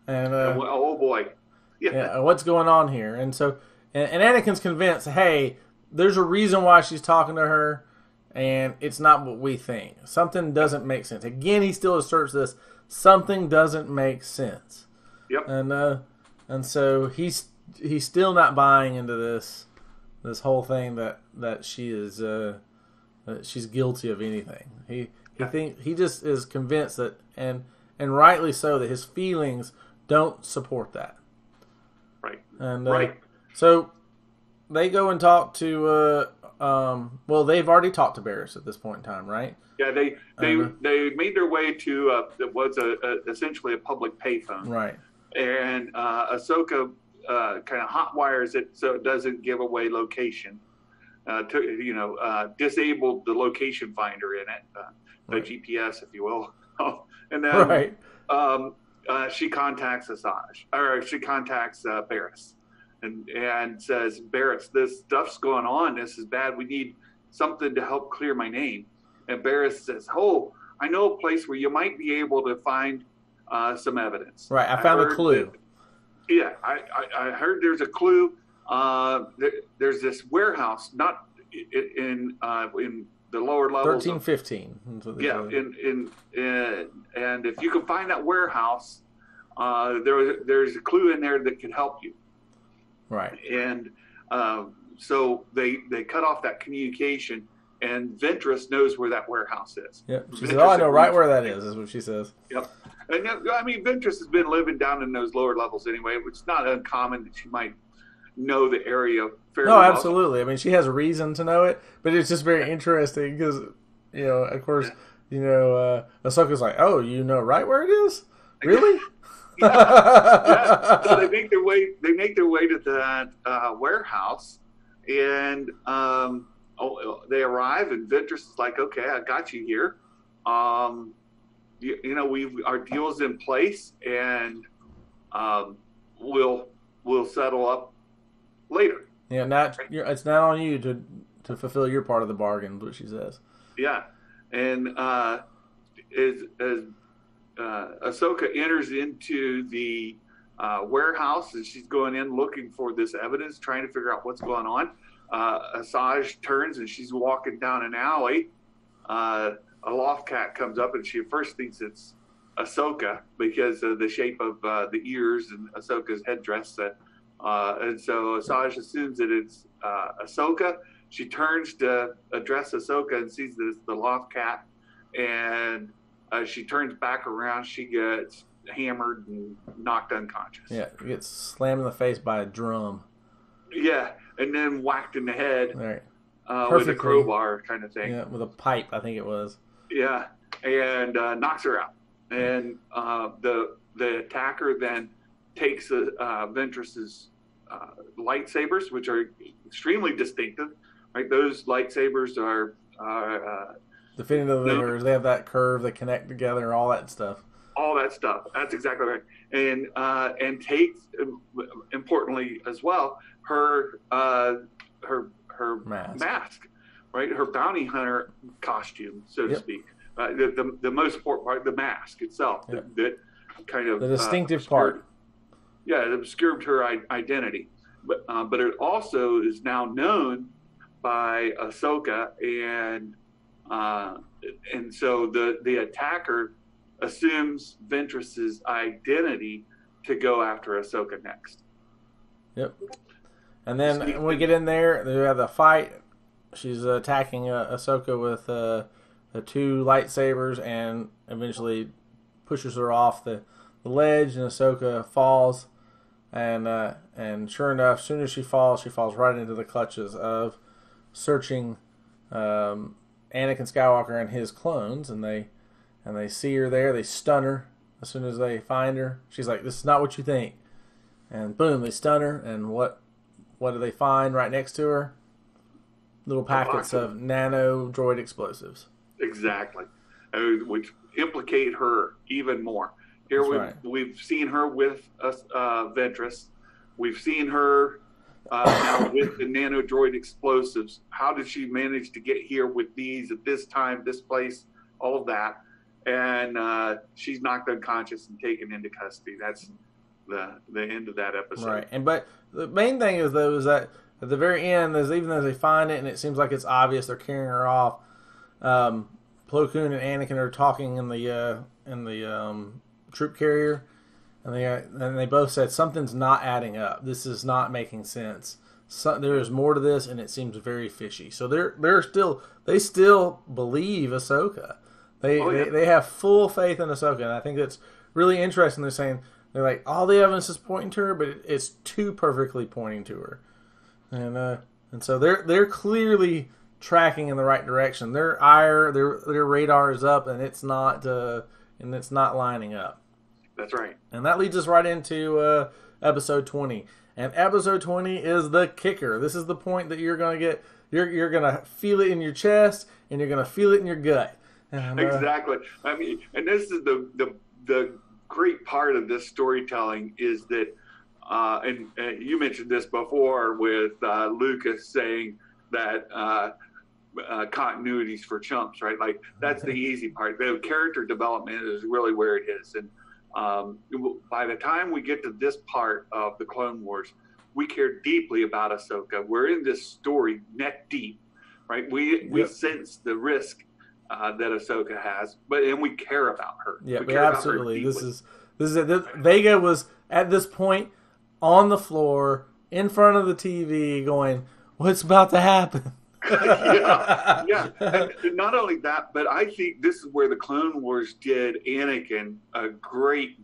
And oh boy. Yeah. What's going on here? And so, and Anakin's convinced, hey, there's a reason why she's talking to her, and it's not what we think. Something doesn't make sense. Again, he still asserts this. Something doesn't make sense. Yep. And so he's still not buying into this whole thing that she is that she's guilty of anything. He just is convinced that, and rightly so, that his feelings don't support that. Right. And right. So they go and talk to well, they've already talked to Barriss at this point in time, right? Yeah, they made their way to what's essentially a public payphone. Right. And Ahsoka kind of hot wires it so it doesn't give away location. Disabled the location finder in it, the GPS, if you will. And then she contacts Asajj, or she contacts Barriss, and says, Barriss, this stuff's going on. This is bad. We need something to help clear my name. And Barriss says, oh, I know a place where you might be able to find some evidence. Right, I found a clue. I heard there's a clue. There's this warehouse, not in the lower levels. 1315. Yeah, and if you can find that warehouse, there's a clue in there that could help you. Right. And so they cut off that communication, and Ventress knows where that warehouse is. Yep. She said, "Oh, I know right where that is." Is what she says. Yep. And I mean, Ventress has been living down in those lower levels anyway, which is not uncommon that she might know the area fairly well. No, absolutely. I mean, she has a reason to know it, but it's just very interesting because, of course, Ahsoka's like, "Oh, you know right where it is? Really?" Yeah. So they make their way. They make their way to that warehouse, and they arrive, and Ventress is like, "Okay, I got you here. Our deal's in place, and we'll settle up later." Yeah, it's not on you to fulfill your part of the bargain, is what she says. Yeah, and as Ahsoka enters into the warehouse, and she's going in looking for this evidence, trying to figure out what's going on, Asajj turns, and she's walking down an alley. A loft cat comes up, and she first thinks it's Ahsoka because of the shape of the ears and Ahsoka's headdress. And so Asajj assumes that it's Ahsoka. She turns to address Ahsoka and sees that it's the loft cat. And she turns back around. She gets hammered and knocked unconscious. Yeah, gets slammed in the face by a drum. Yeah, and then whacked in the head right. With a crowbar kind of thing. Yeah, with a pipe, I think it was. Yeah, and knocks her out. And the attacker then takes Ventress's lightsabers, which are extremely distinctive. Right, those lightsabers are definitive. They have that curve. They connect together. All that stuff. All that stuff. That's exactly right. And takes, importantly as well, her mask, right? Her bounty hunter costume, so to speak. The most important part, the mask itself, that kind of the distinctive part. Yeah, it obscured her identity, but it also is now known by Ahsoka, and so the attacker assumes Ventress's identity to go after Ahsoka next. Yep. And then when we get in there, they have the fight. She's attacking Ahsoka with the two lightsabers, and eventually pushes her off the ledge, and Ahsoka falls. And sure enough, as soon as she falls right into the clutches of searching Anakin Skywalker and his clones, and they see her there. They stun her as soon as they find her. She's like, "This is not what you think," and boom, they stun her. And what do they find right next to her? Little packets of nano droid explosives. Exactly, which implicate her even more. Here we've seen her with Ventress. We've seen her now with the nano droid explosives. How did she manage to get here with these at this time, this place, all of that? And she's knocked unconscious and taken into custody. That's the end of that episode. Right. But the main thing is that at the very end, even though they find it and it seems like it's obvious they're carrying her off, Plo Koon and Anakin are talking in the troop carrier, and they both said something's not adding up. This is not making sense. There is more to this, and it seems very fishy. So they still believe Ahsoka. They have full faith in Ahsoka, and I think that's really interesting. They're like, all the evidence is pointing to her, but it's too perfectly pointing to her, and so they're clearly tracking in the right direction. Their radar is up, and it's not lining up. That's right. And that leads us right into episode 20. And episode 20 is the kicker. This is the point that you're going to get. You're going to feel it in your chest, and you're going to feel it in your gut. And, exactly. I mean, and this is the great part of this storytelling is that, and you mentioned this before with Lucas saying that continuities for chumps, right? Like, that's the easy part. The character development is really where it is. And by the time we get to this part of the Clone Wars, we care deeply about Ahsoka. We're in this story neck deep, right? We sense the risk that Ahsoka has, and we care about her. Yeah, absolutely. This is it. Vega was at this point on the floor in front of the TV, going, "What's about to happen?" yeah. And not only that, but I think this is where the Clone Wars did Anakin a great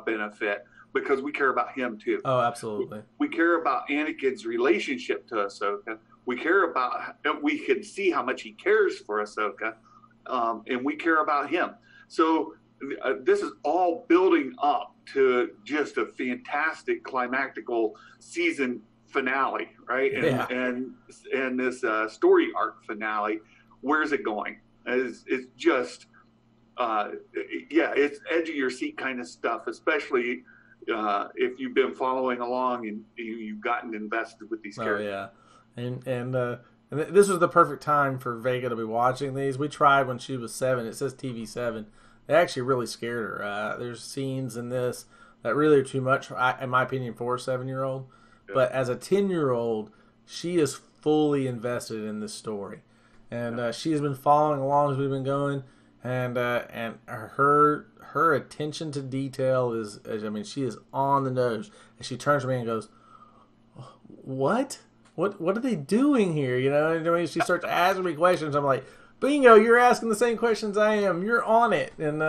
benefit, because we care about him too. Oh, absolutely. We care about Anakin's relationship to Ahsoka. We can see how much he cares for Ahsoka, and we care about him. So this is all building up to just a fantastic climactical season finale, right? And this story arc finale, where's it going? It's just, it's edge of your seat kind of stuff, especially if you've been following along and you've gotten invested with these characters. Oh, yeah. And this was the perfect time for Vega to be watching these. We tried when she was 7. It says TV 7. It actually really scared her. There's scenes in this that really are too much, in my opinion, for a 7-year-old. Yeah. But as a 10-year-old, she is fully invested in this story. And she has been following along as we've been going. And her attention to detail is, she is on the nose. And she turns to me and goes, "What? What are they doing here?" You know, she starts asking me questions. I'm like, "Bingo! You're asking the same questions I am. You're on it." And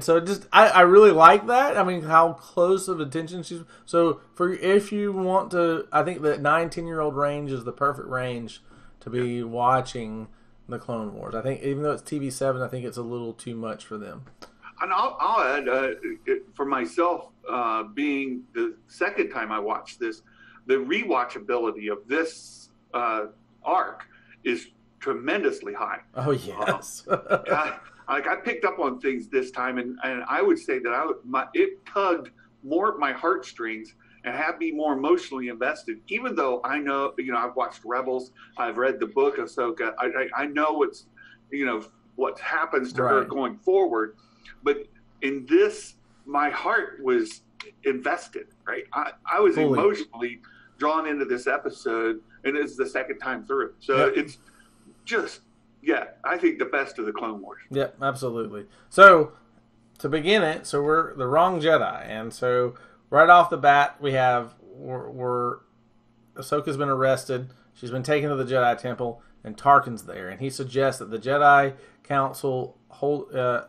so I really like that. I mean, how close of attention she's. So if you want to, I think that 9-10-year-old range is the perfect range to be watching the Clone Wars. I think even though it's TV7, I think it's a little too much for them. And I'll add, for myself, being the second time I watched this, the rewatchability of this arc is tremendously high. Oh, yes. I picked up on things this time, and I would say that it tugged more at my heartstrings and had me more emotionally invested. Even though I know, I've watched Rebels, I've read the book of Ahsoka, I know what happens to her going forward. But in this, my heart was invested, right? I was Fully emotionally drawn into this episode, and it's the second time through. So it's just, I think the best of the Clone Wars. Yep, absolutely. So, to begin it, so we're the wrong Jedi. And so, right off the bat, we're Ahsoka's been arrested. She's been taken to the Jedi Temple, and Tarkin's there. And he suggests that the Jedi Council hold a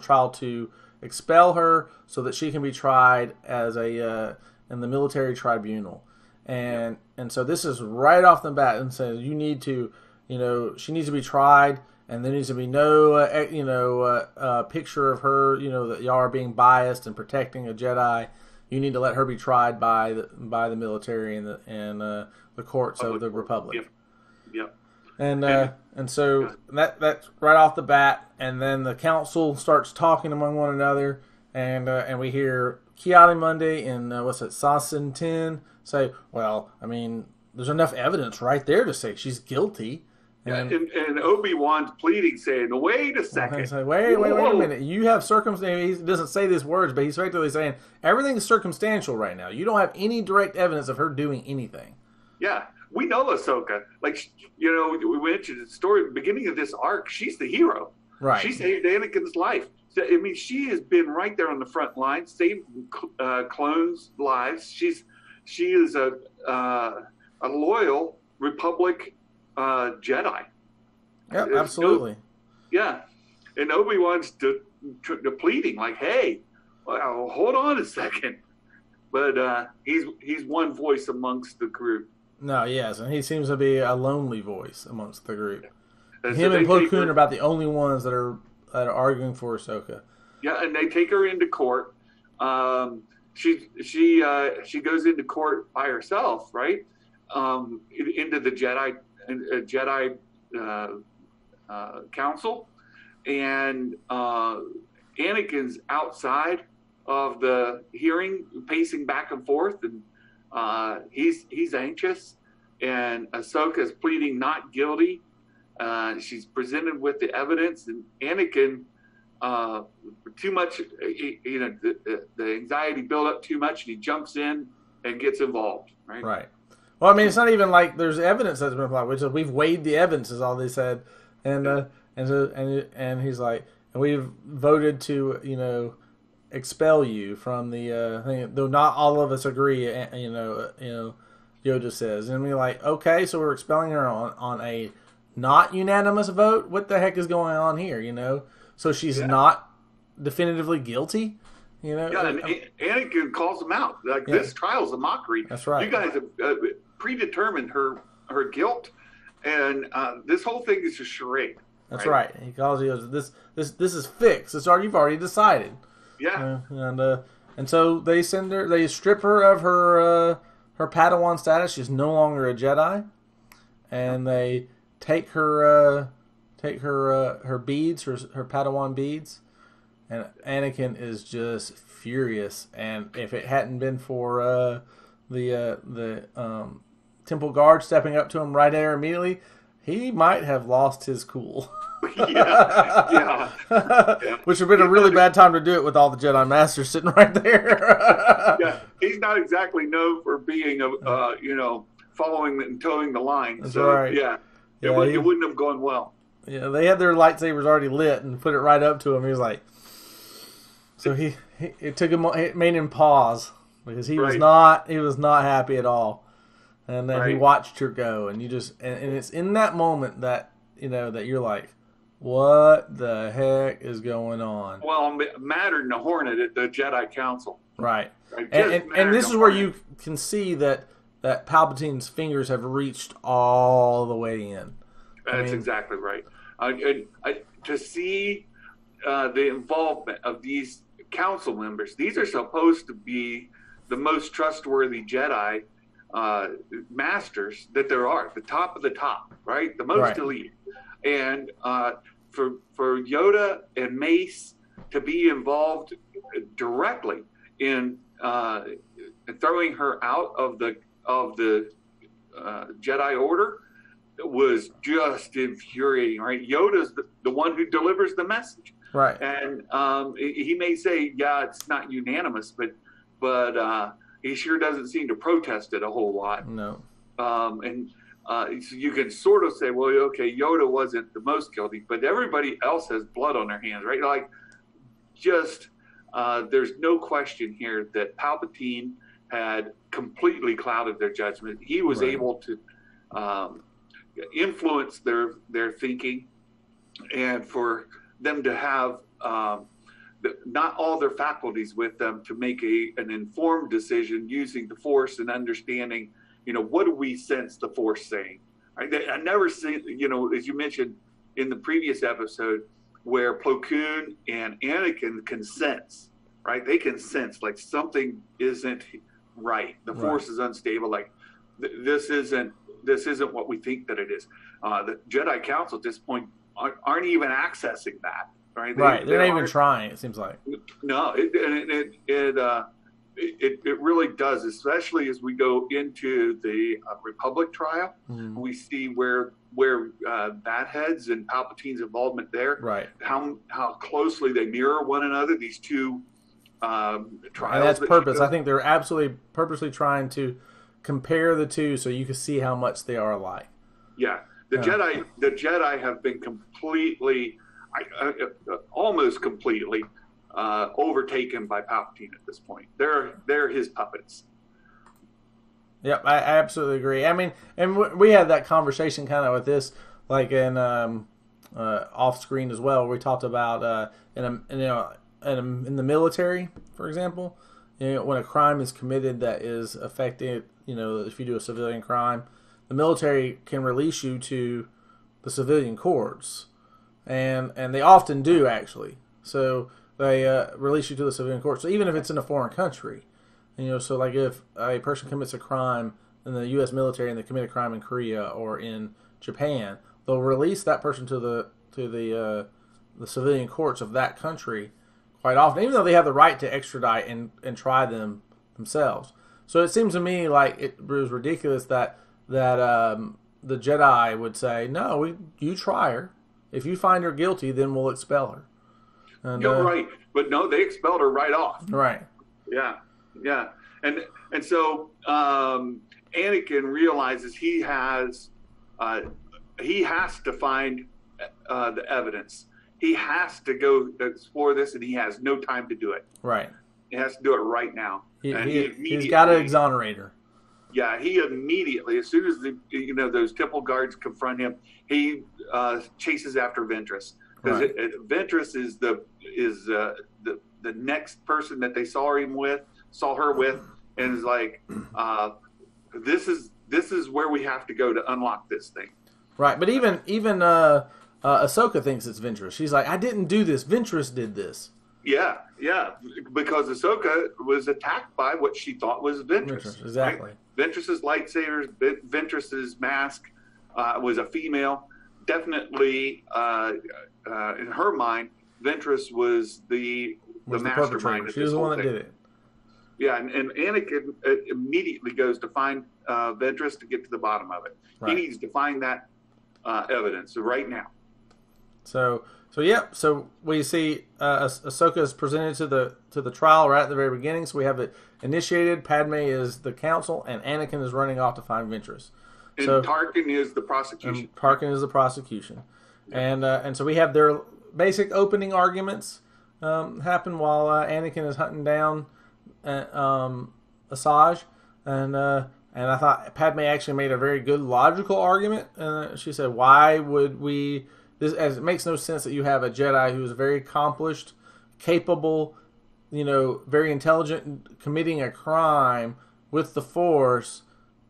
trial to expel her so that she can be tried as in the military tribunal. And so this is right off the bat and says you need to, she needs to be tried, and there needs to be no picture of her, that y'all are being biased and protecting a Jedi. You need to let her be tried by the military and the courts of the Republic. Yep. And so that's right off the bat, and then the council starts talking among one another, and we hear Ki-Adi-Mundi and Sasin 10 say, well, I mean, there's enough evidence right there to say she's guilty. And Obi-Wan's pleading, saying, wait a second. Say, wait a minute. You have circumstantial. He doesn't say these words, but he's effectively saying everything's circumstantial right now. You don't have any direct evidence of her doing anything. Yeah, we know Ahsoka. Like, we mentioned the story at the beginning of this arc. She's the hero. Right. She saved Anakin's life. So, I mean, she has been right there on the front line, saved clones' lives. She is a loyal Republic Jedi. Yeah, absolutely. And Obi-Wan's pleading, like, hey, well, hold on a second. But he's one voice amongst the group. No, yes, and he seems to be a lonely voice amongst the group. And Him and Plo Koon are about the only ones that are arguing for Ahsoka. Yeah, and they take her into court. She goes into court by herself, right? Into the Jedi Council, and Anakin's outside of the hearing, pacing back and forth, and he's anxious, and Ahsoka's pleading not guilty. She's presented with the evidence, and Anakin, too much, the anxiety built up too much, and he jumps in and gets involved. Right. Well, I mean, it's not even like there's evidence that's been applied, which is we've weighed the evidence, is all they said, and he's like, and we've voted to expel you from the thing, though not all of us agree. Yoda says, and we're like, okay, so we're expelling her on a not unanimous vote. What the heck is going on here? So she's not definitively guilty. Yeah, and Anakin calls him out. Like, this trial's a mockery. That's right. You guys have predetermined her guilt, and this whole thing is a charade. That's right. He goes, this is fixed. You've already decided. Yeah. And so they strip her of her Padawan status. She's no longer a Jedi, and they take her beads, her Padawan beads. And Anakin is just furious. And if it hadn't been for the temple guard stepping up to him right there immediately, he might have lost his cool. Yeah. Which would have been a really bad time to do it with all the Jedi Masters sitting right there. Yeah, he's not exactly known for being following and towing the line. That's so right. It wouldn't have gone well. Yeah, they had their lightsabers already lit and put it right up to him. He was like, so it made him pause because he was not happy at all. And then he watched her go, and and it's in that moment that that you're like, what the heck is going on? Well, Mattern the Hornet at the Jedi Council. Right. And this is where you can see that Palpatine's fingers have reached all the way in. That's exactly right. To see the involvement of these council members, these are supposed to be the most trustworthy Jedi masters that there are, the top of the top, right? The most elite. And for Yoda and Mace to be involved directly in throwing her out of the Jedi Order was just infuriating, right? Yoda's the one who delivers the message, right? And he may say, "Yeah, it's not unanimous," but he sure doesn't seem to protest it a whole lot. No, so you can sort of say, "Well, okay, Yoda wasn't the most guilty, but everybody else has blood on their hands, right?" Like, just there's no question here that Palpatine had completely clouded their judgment. He was able to influence their thinking, and for them to have not all their faculties with them to make an informed decision using the Force and understanding, what do we sense the Force saying? I never see, as you mentioned in the previous episode, where Plo Koon and Anakin can sense, right? They can sense like something isn't right. The Force is unstable. Like this isn't what we think that it is. The Jedi Council at this point aren't even accessing that, right? They're not even trying. It seems like no. It really does, especially as we go into the Republic trial. Mm-hmm. We see where that heads and Palpatine's involvement there. Right. How closely they mirror one another. These two trials. And that's purpose. I think they're absolutely purposely trying to compare the two so you can see how much they are alike. Yeah. The Jedi have been completely, almost completely, overtaken by Palpatine at this point. They're his puppets. Yep, I absolutely agree. I mean, and we had that conversation kind of with this, like in off screen as well. We talked about in the military, for example, when a crime is committed that is affecting, if you do a civilian crime, the military can release you to the civilian courts, and they often do actually. So they release you to the civilian court. So even if it's in a foreign country, so like if a person commits a crime in the U.S. military and they commit a crime in Korea or in Japan, they'll release that person to the civilian courts of that country quite often, even though they have the right to extradite and try them themselves. So it seems to me like it was ridiculous that the Jedi would say, no, you try her. If you find her guilty, then we'll expel her. And, You're right. But no, they expelled her right off. Right. Yeah. Yeah. And so Anakin realizes he has to find the evidence. He has to go explore this, and he has no time to do it. Right. He has to do it right now. He's got to exonerate her. Yeah, he immediately, as soon as those temple guards confront him, he chases after Ventress, because Ventress is the next person that they saw her with, and is like, this is where we have to go to unlock this thing. Right, but even Ahsoka thinks it's Ventress. She's like, I didn't do this. Ventress did this. Yeah, because Ahsoka was attacked by what she thought was Ventress. Exactly. Right? Ventress's lightsabers, Ventress's mask was a female. Definitely, in her mind, Ventress was the mastermind. She was the one that did it. Yeah, and Anakin immediately goes to find Ventress to get to the bottom of it. Right. He needs to find that evidence right now. So we see Ahsoka is presented to the trial right at the very beginning. So we have it initiated. Padme is the counsel, and Anakin is running off to find Ventress. And Tarkin is the prosecution. Yeah. And so we have their basic opening arguments happen while Anakin is hunting down Asajj, and I thought Padme actually made a very good logical argument. She said, "Why would we?" As it makes no sense that you have a Jedi who is very accomplished, capable, very intelligent, committing a crime with the Force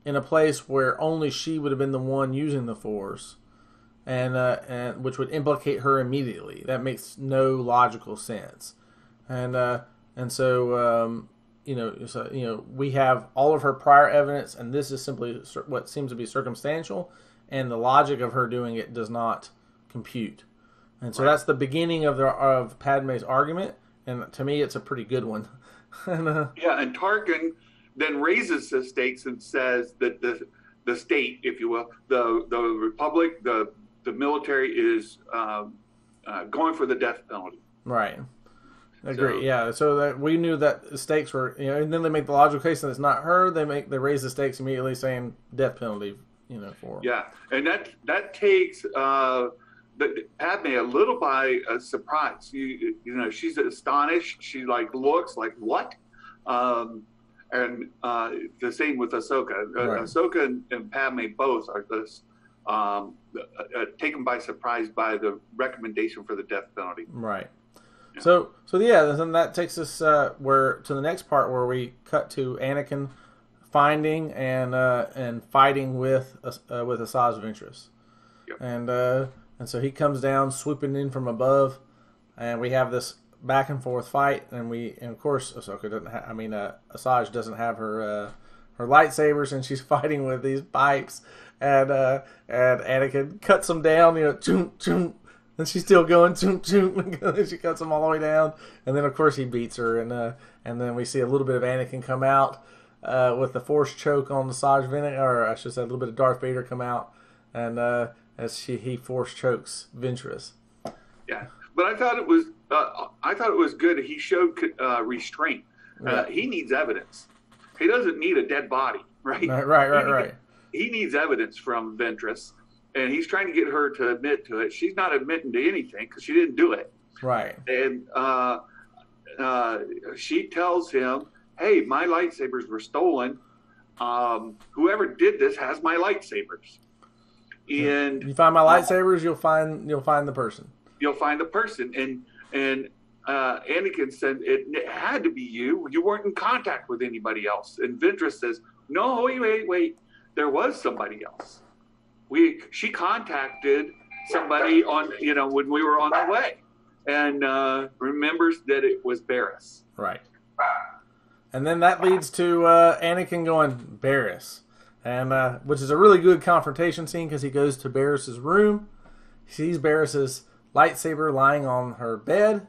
in a place where only she would have been the one using the Force, and which would implicate her immediately. That makes no logical sense. And so we have all of her prior evidence, and this is simply what seems to be circumstantial, and the logic of her doing it does not compute. And so that's the beginning of Padme's argument, and to me, it's a pretty good one. And Tarkin then raises the stakes and says that the state, if you will, the Republic, the military is going for the death penalty. Right. Agree. So that we knew that the stakes were, and then they make the logical case that it's not her. They raise the stakes immediately, saying death penalty. For and that takes Padme a little by surprise. She's astonished. She looks like what, and the same with Ahsoka. Right. Ahsoka and Padme both are taken by surprise by the recommendation for the death penalty. Right. Yeah. So then that takes us to the next part where we cut to Anakin finding and fighting with Asajj Ventress. Yep. And so he comes down, swooping in from above, and we have this back and forth fight. And of course Ahsoka Asajj doesn't have her lightsabers, and she's fighting with these pipes. And Anakin cuts them down, choom choom, and she's still going choom choom. She cuts them all the way down, and then of course he beats her, and then we see a little bit of Anakin come out with the Force choke on the Asajj Ventress, or I should say a little bit of Darth Vader come out, and as he Force chokes Ventress. Yeah, but I thought it was good. He showed restraint. He needs evidence. He doesn't need a dead body, right? Right. He needs evidence from Ventress, and he's trying to get her to admit to it. She's not admitting to anything because she didn't do it. Right. And she tells him, "Hey, my lightsabers were stolen. Whoever did this has my lightsabers." And you find my lightsabers, you'll find the person. You'll find the person, and Anakin said it had to be you. You weren't in contact with anybody else. And Ventress says, "No, wait. There was somebody else. She contacted somebody when we were on the way, and remembers that it was Barriss." Right. And then that leads to Anakin going, Barriss. And which is a really good confrontation scene because he goes to Barriss's room, he sees Barriss's lightsaber lying on her bed,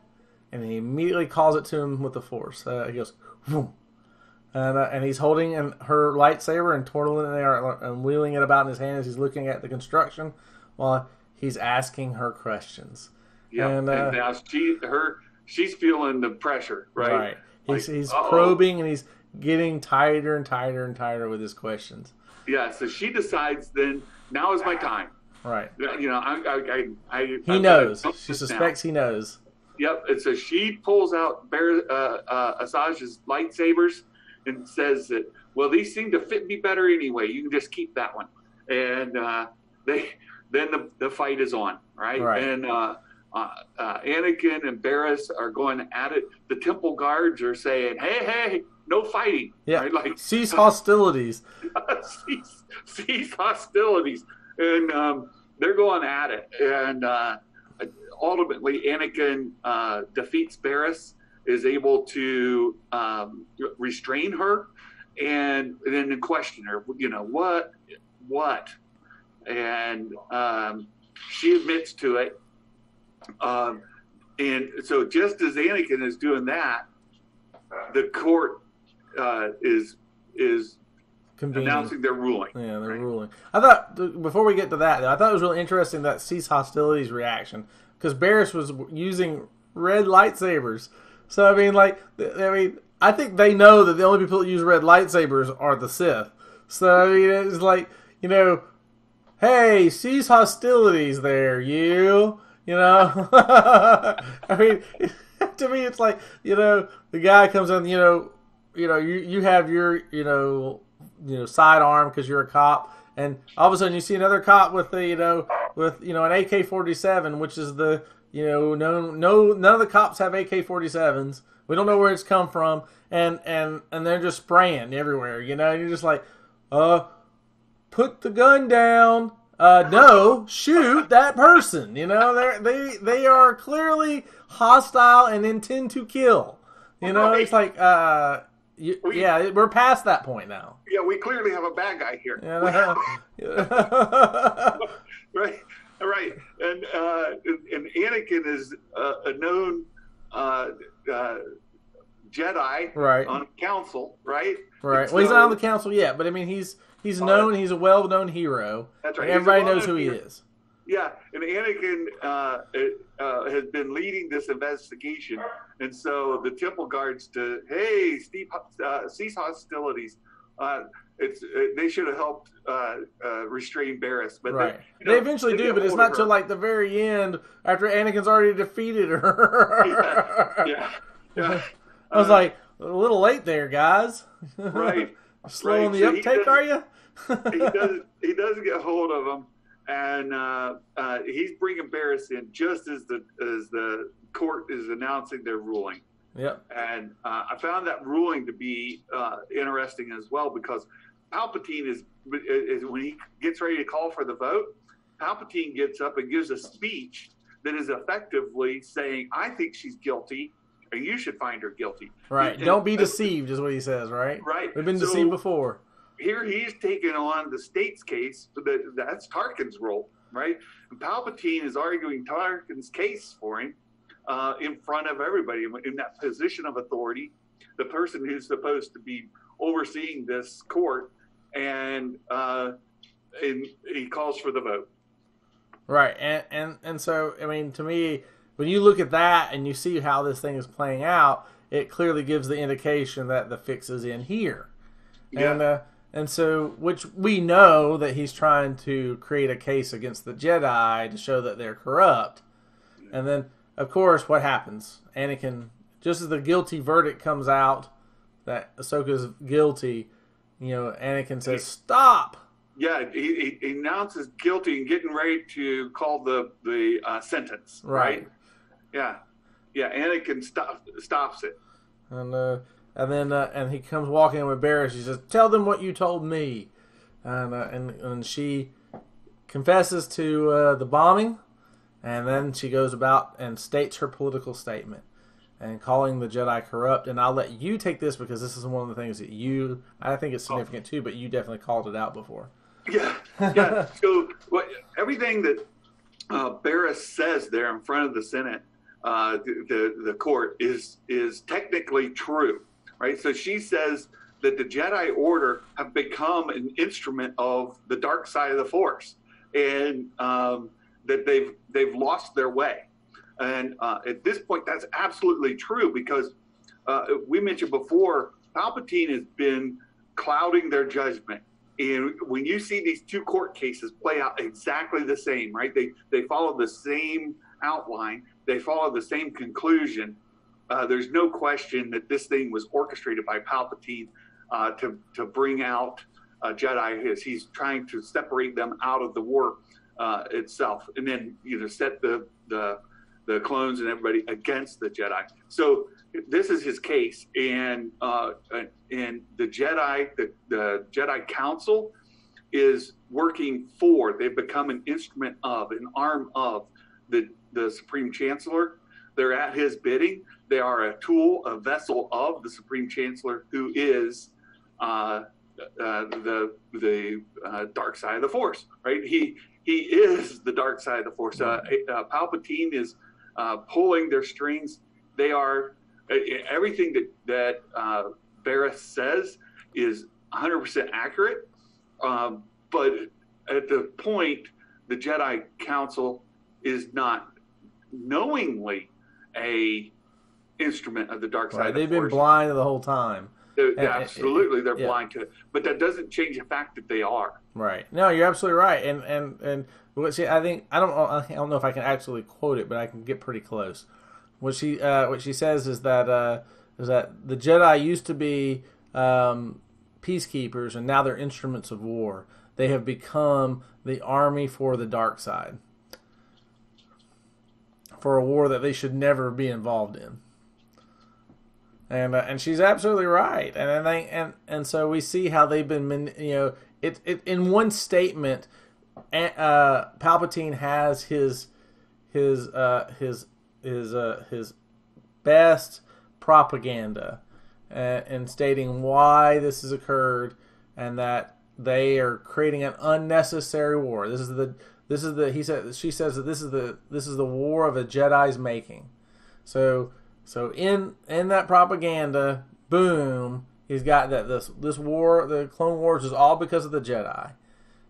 and he immediately calls it to him with the Force. He goes, "Vroom." And he's holding her lightsaber and twirling it there and wheeling it about in his hand as he's looking at the construction while he's asking her questions. Yeah, and now she's feeling the pressure, right? Right. He's probing, and he's getting tighter and tighter and tighter with his questions. Yeah, so she decides then, now is my time. Right. He knows. She suspects he knows. Yep, and so she pulls out Asajj's lightsabers and says that, well, these seem to fit me better anyway. You can just keep that one. And then the fight is on, right? And Anakin and Barriss are going at it. The temple guards are saying, hey, no fighting. Yeah, right? cease hostilities. cease hostilities. And they're going at it. And ultimately, Anakin defeats Barriss, is able to restrain her, and then question her, what? And she admits to it. And so just as Anakin is doing that, the court is announcing their ruling. Yeah, they're ruling. I thought, before we get to that, I thought it was really interesting that cease hostilities reaction, because Barriss was using red lightsabers. So, I think they know that the only people that use red lightsabers are the Sith. So, it's like, hey, cease hostilities there, you know? To me, it's like, the guy comes in, you have your, sidearm because you're a cop, and all of a sudden you see another cop with an AK-47, which is the, none of the cops have AK-47s. We don't know where it's come from, and they're just spraying everywhere, and you're just like, put the gun down. no, shoot that person. You know, they are clearly hostile and intend to kill. You know, it's like, yeah, we're past that point now. Yeah, we clearly have a bad guy here. Right, right, and Anakin is a known Jedi, right, on council, right? Right. Well, he's not on the council yet, but I mean, he's known. He's a well-known hero. That's right. Everybody knows who he is. Yeah, and Anakin has been leading this investigation, and so the temple guards cease hostilities. They should have helped restrain Barriss, but right. They eventually do, but it's not till like the very end after Anakin's already defeated her. Yeah. I was like, a little late there, guys. Right. Slow on the uptake, are you? He does get hold of him, and he's bringing Barriss in just as the court is announcing their ruling. Yep. And I found that ruling to be interesting as well, because Palpatine is when he gets ready to call for the vote, Palpatine gets up and gives a speech that is effectively saying, "I think she's guilty, and you should find her guilty." Right. Don't be deceived, is what he says, right? Right. We've been deceived before. Here he's taking on the state's case, but that's Tarkin's role, right? And Palpatine is arguing Tarkin's case for him in front of everybody in that position of authority, the person who's supposed to be overseeing this court, and he calls for the vote. Right. And so, I mean, to me, when you look at that and you see how this thing is playing out, it clearly gives the indication that the fix is in here. Yeah. And so, which we know that he's trying to create a case against the Jedi to show that they're corrupt. And then, of course, what happens? Anakin, just as the guilty verdict comes out, that Ahsoka's guilty, Anakin says, "Stop!" Yeah, he announces guilty and getting ready to call the sentence. Right. Yeah. Anakin stops it. And then he comes walking in with Barriss. He says, "Tell them what you told me," and she confesses to the bombing, and then she goes about and states her political statement and calling the Jedi corrupt. And I'll let you take this because this is one of the things that I think it's significant too, but you definitely called it out before. Yeah. So everything that Barriss says there in front of the Senate, the court, is technically true, right? So she says that the Jedi Order have become an instrument of the dark side of the Force, and that they've lost their way. And at this point, that's absolutely true, because we mentioned before, Palpatine has been clouding their judgment. And when you see these two court cases play out exactly the same, right? They follow the same outline. They follow the same conclusion. There's no question that this thing was orchestrated by Palpatine to bring out Jedi as he's trying to separate them out of the war itself, and then set the clones and everybody against the Jedi. So this is his case, and the Jedi Council is working for. They've become an instrument of, an arm of the Supreme Chancellor. They're at his bidding. They are a tool, a vessel of the Supreme Chancellor, who is the dark side of the Force, right? He is the dark side of the Force. Palpatine is pulling their strings. They are everything that Barriss says is 100% accurate. But at the point, the Jedi Council is not knowingly a instrument of the dark side. Right. They've been blind the whole time. Absolutely, they're blind to it. But that doesn't change the fact that they are. Right. No, you're absolutely right. And see, I don't know if I can actually quote it, but I can get pretty close. What she says is that the Jedi used to be peacekeepers, and now they're instruments of war. They have become the army for the dark side, for a war that they should never be involved in. And she's absolutely right. And so we see how they've been, in one statement, Palpatine has his best propaganda and stating why this has occurred and that they are creating an unnecessary war. She says that this is the war of a Jedi's making. So in that propaganda, boom, he's got that this war, the Clone Wars, is all because of the Jedi.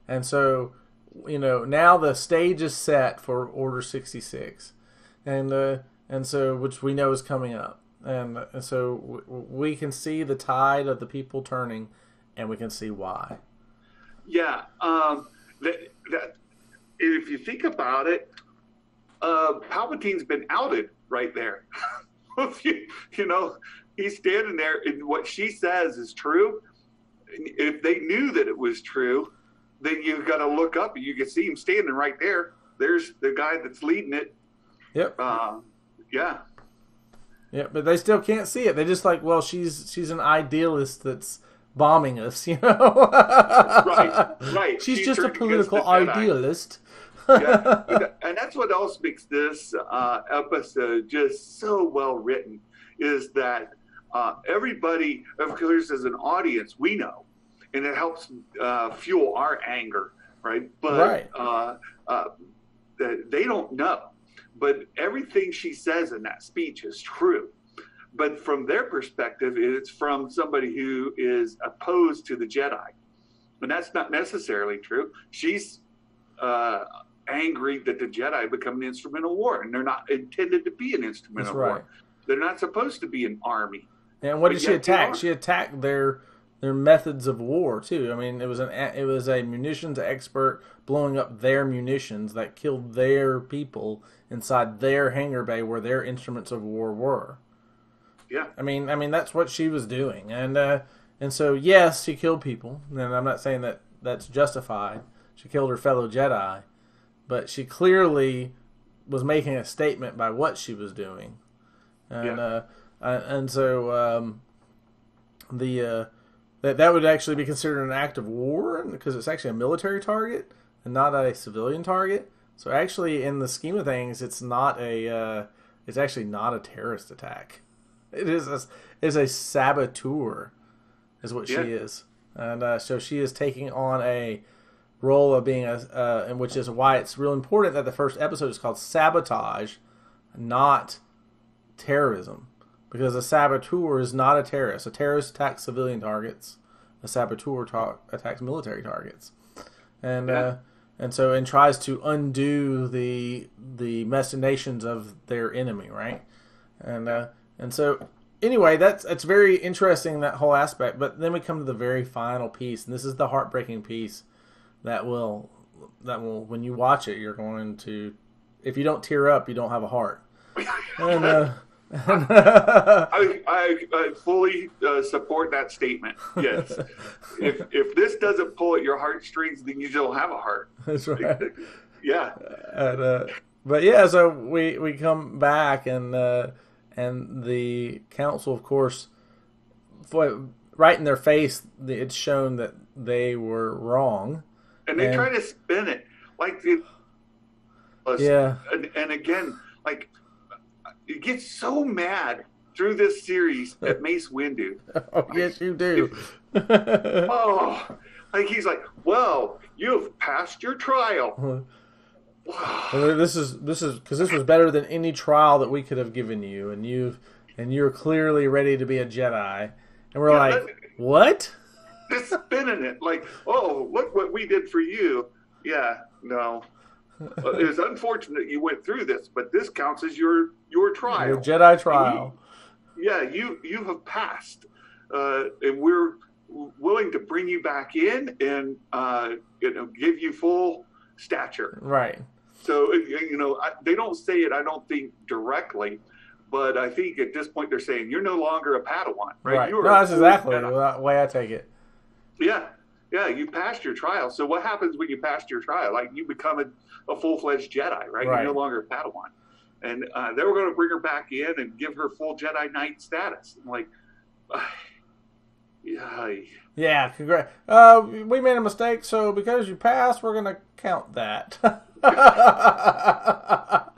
And so, now the stage is set for Order 66, and so which we know is coming up, and so we can see the tide of the people turning, and we can see why. Yeah, that if you think about it, Palpatine's been outed right there. He's standing there, and what she says is true. If they knew that it was true, then you've got to look up and you can see him standing right there. There's the guy that's leading it. Yep. Yeah. Yeah, but they still can't see it. They're just like, well, she's an idealist that's bombing us, Right. She's just a political idealist. Yeah, and that's what else makes this episode just so well written, is that everybody, of course, as an audience, we know, and it helps fuel our anger, right? But they don't know. But everything she says in that speech is true. But from their perspective, it's from somebody who is opposed to the Jedi. And that's not necessarily true. She's angry that the Jedi become an instrument of war, and they're not intended to be an instrument of war. They're not supposed to be an army. And what did she attack? She attacked their methods of war too. I mean, it was a munitions expert blowing up their munitions that killed their people inside their hangar bay where their instruments of war were. Yeah. I mean that's what she was doing, and so yes, she killed people, and I'm not saying that that's justified. She killed her fellow Jedi, but she clearly was making a statement by what she was doing, and so that would actually be considered an act of war because it's actually a military target and not a civilian target. So actually, in the scheme of things, it's actually not a terrorist attack. It is a saboteur, is what she is, and so she is taking on a role of being and which is why it's real important that the first episode is called Sabotage, not terrorism, because a saboteur is not a terrorist. A terrorist attacks civilian targets. A saboteur attacks military targets, and tries to undo the machinations of their enemy, right? And so anyway, it's very interesting, that whole aspect. But then we come to the very final piece, and this is the heartbreaking piece that will when you watch it, you're going to, if you don't tear up, you don't have a heart. And I fully support that statement. Yes, if this doesn't pull at your heartstrings, then you don't have a heart. That's right. Yeah. But yeah, so we come back, and the council, of course, right in their face, it's shown that they were wrong, and they try to spin it like it was. Yeah. And again, like, you get so mad through this series at Mace Windu. Oh, yes, you do. Like he's like, well, you've passed your trial. Well, this is because this was better than any trial that we could have given you, and you're clearly ready to be a Jedi, and we're what? They're spinning it like, oh, look what we did for you. Yeah, no. It's unfortunate you went through this, but this counts as your trial. Your Jedi trial. You have passed, and we're willing to bring you back in and give you full stature. Right. So they don't say it, I don't think, directly, but I think at this point they're saying you're no longer a Padawan, right? No, that's exactly the way I take it. Yeah, you passed your trial. So what happens when you passed your trial? Like, you become a full-fledged Jedi, right? You're no longer a Padawan. And they were going to bring her back in and give her full Jedi Knight status. I'm like, Yeah, congrats. We made a mistake, so because you passed, we're gonna count that.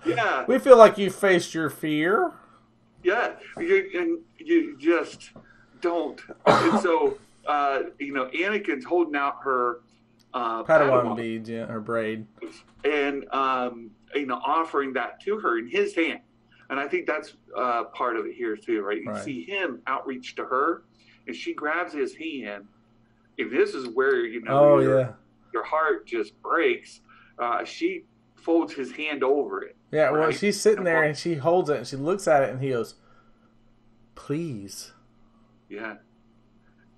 Yeah, We feel like you faced your fear. yeah, and you just don't. And so, Anakin's holding out her Padawan Padawan beads, yeah, her braid. and offering that to her in his hand. And I think that's part of it here too, right? You Right. see him outreach to her, and she grabs his hand. If this is where Oh yeah, your heart just breaks, she folds his hand over it. yeah. Well, Right? she's sitting there and she holds it and she looks at it and he goes, "Please." Yeah.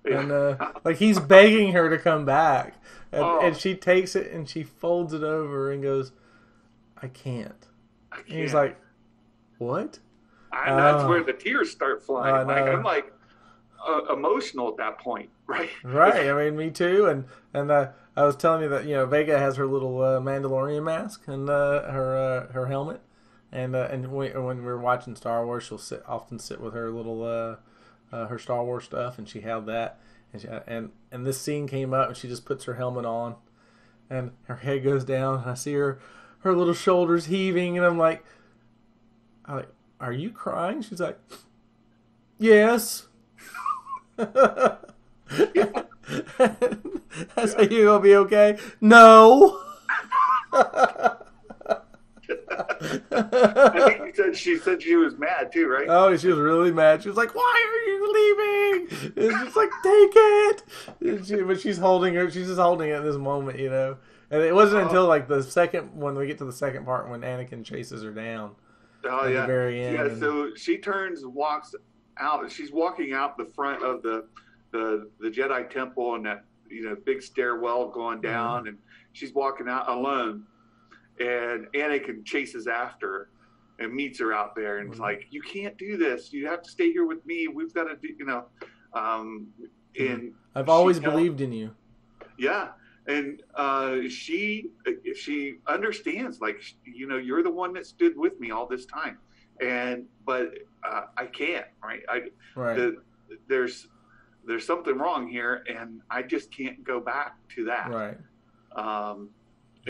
And Yeah. like he's begging her to come back, Oh. and she takes it and she folds it over and goes, "I can't." I can't. And he's like, "What?" And that's where the tears start flying. I'm like emotional at that point, right? Right. I mean, me too. And I was telling you that Vega has her little Mandalorian mask and her helmet, and when we're watching Star Wars, she'll often sit with her little her Star Wars stuff, and she held that, and this scene came up, and she just puts her helmet on, and her head goes down, and I see her little shoulders heaving, and I'm like, "Are you crying?" She's like, "Yes." I said, "You gonna be okay?" "No." I think she said she was mad too, right? Oh, she was really mad. She was like, "Why are you leaving?" And she's like, "Take it." But she's holding her. She's just holding it in this moment, And it wasn't until like when we get to the second part when Anakin chases her down. Oh at yeah, the very end. yeah. So she turns, walks out. She's walking out the front of the Jedi temple, and that big stairwell going down, and she's walking out alone. And Anakin chases after her and meets her out there, and it's like, "You can't do this. You have to stay here with me. We've got to do, And I've always believed in you. Yeah, and she understands, like, you're the one that stood with me all this time, but I can't, right? Right. There's something wrong here, and I just can't go back to that. Right.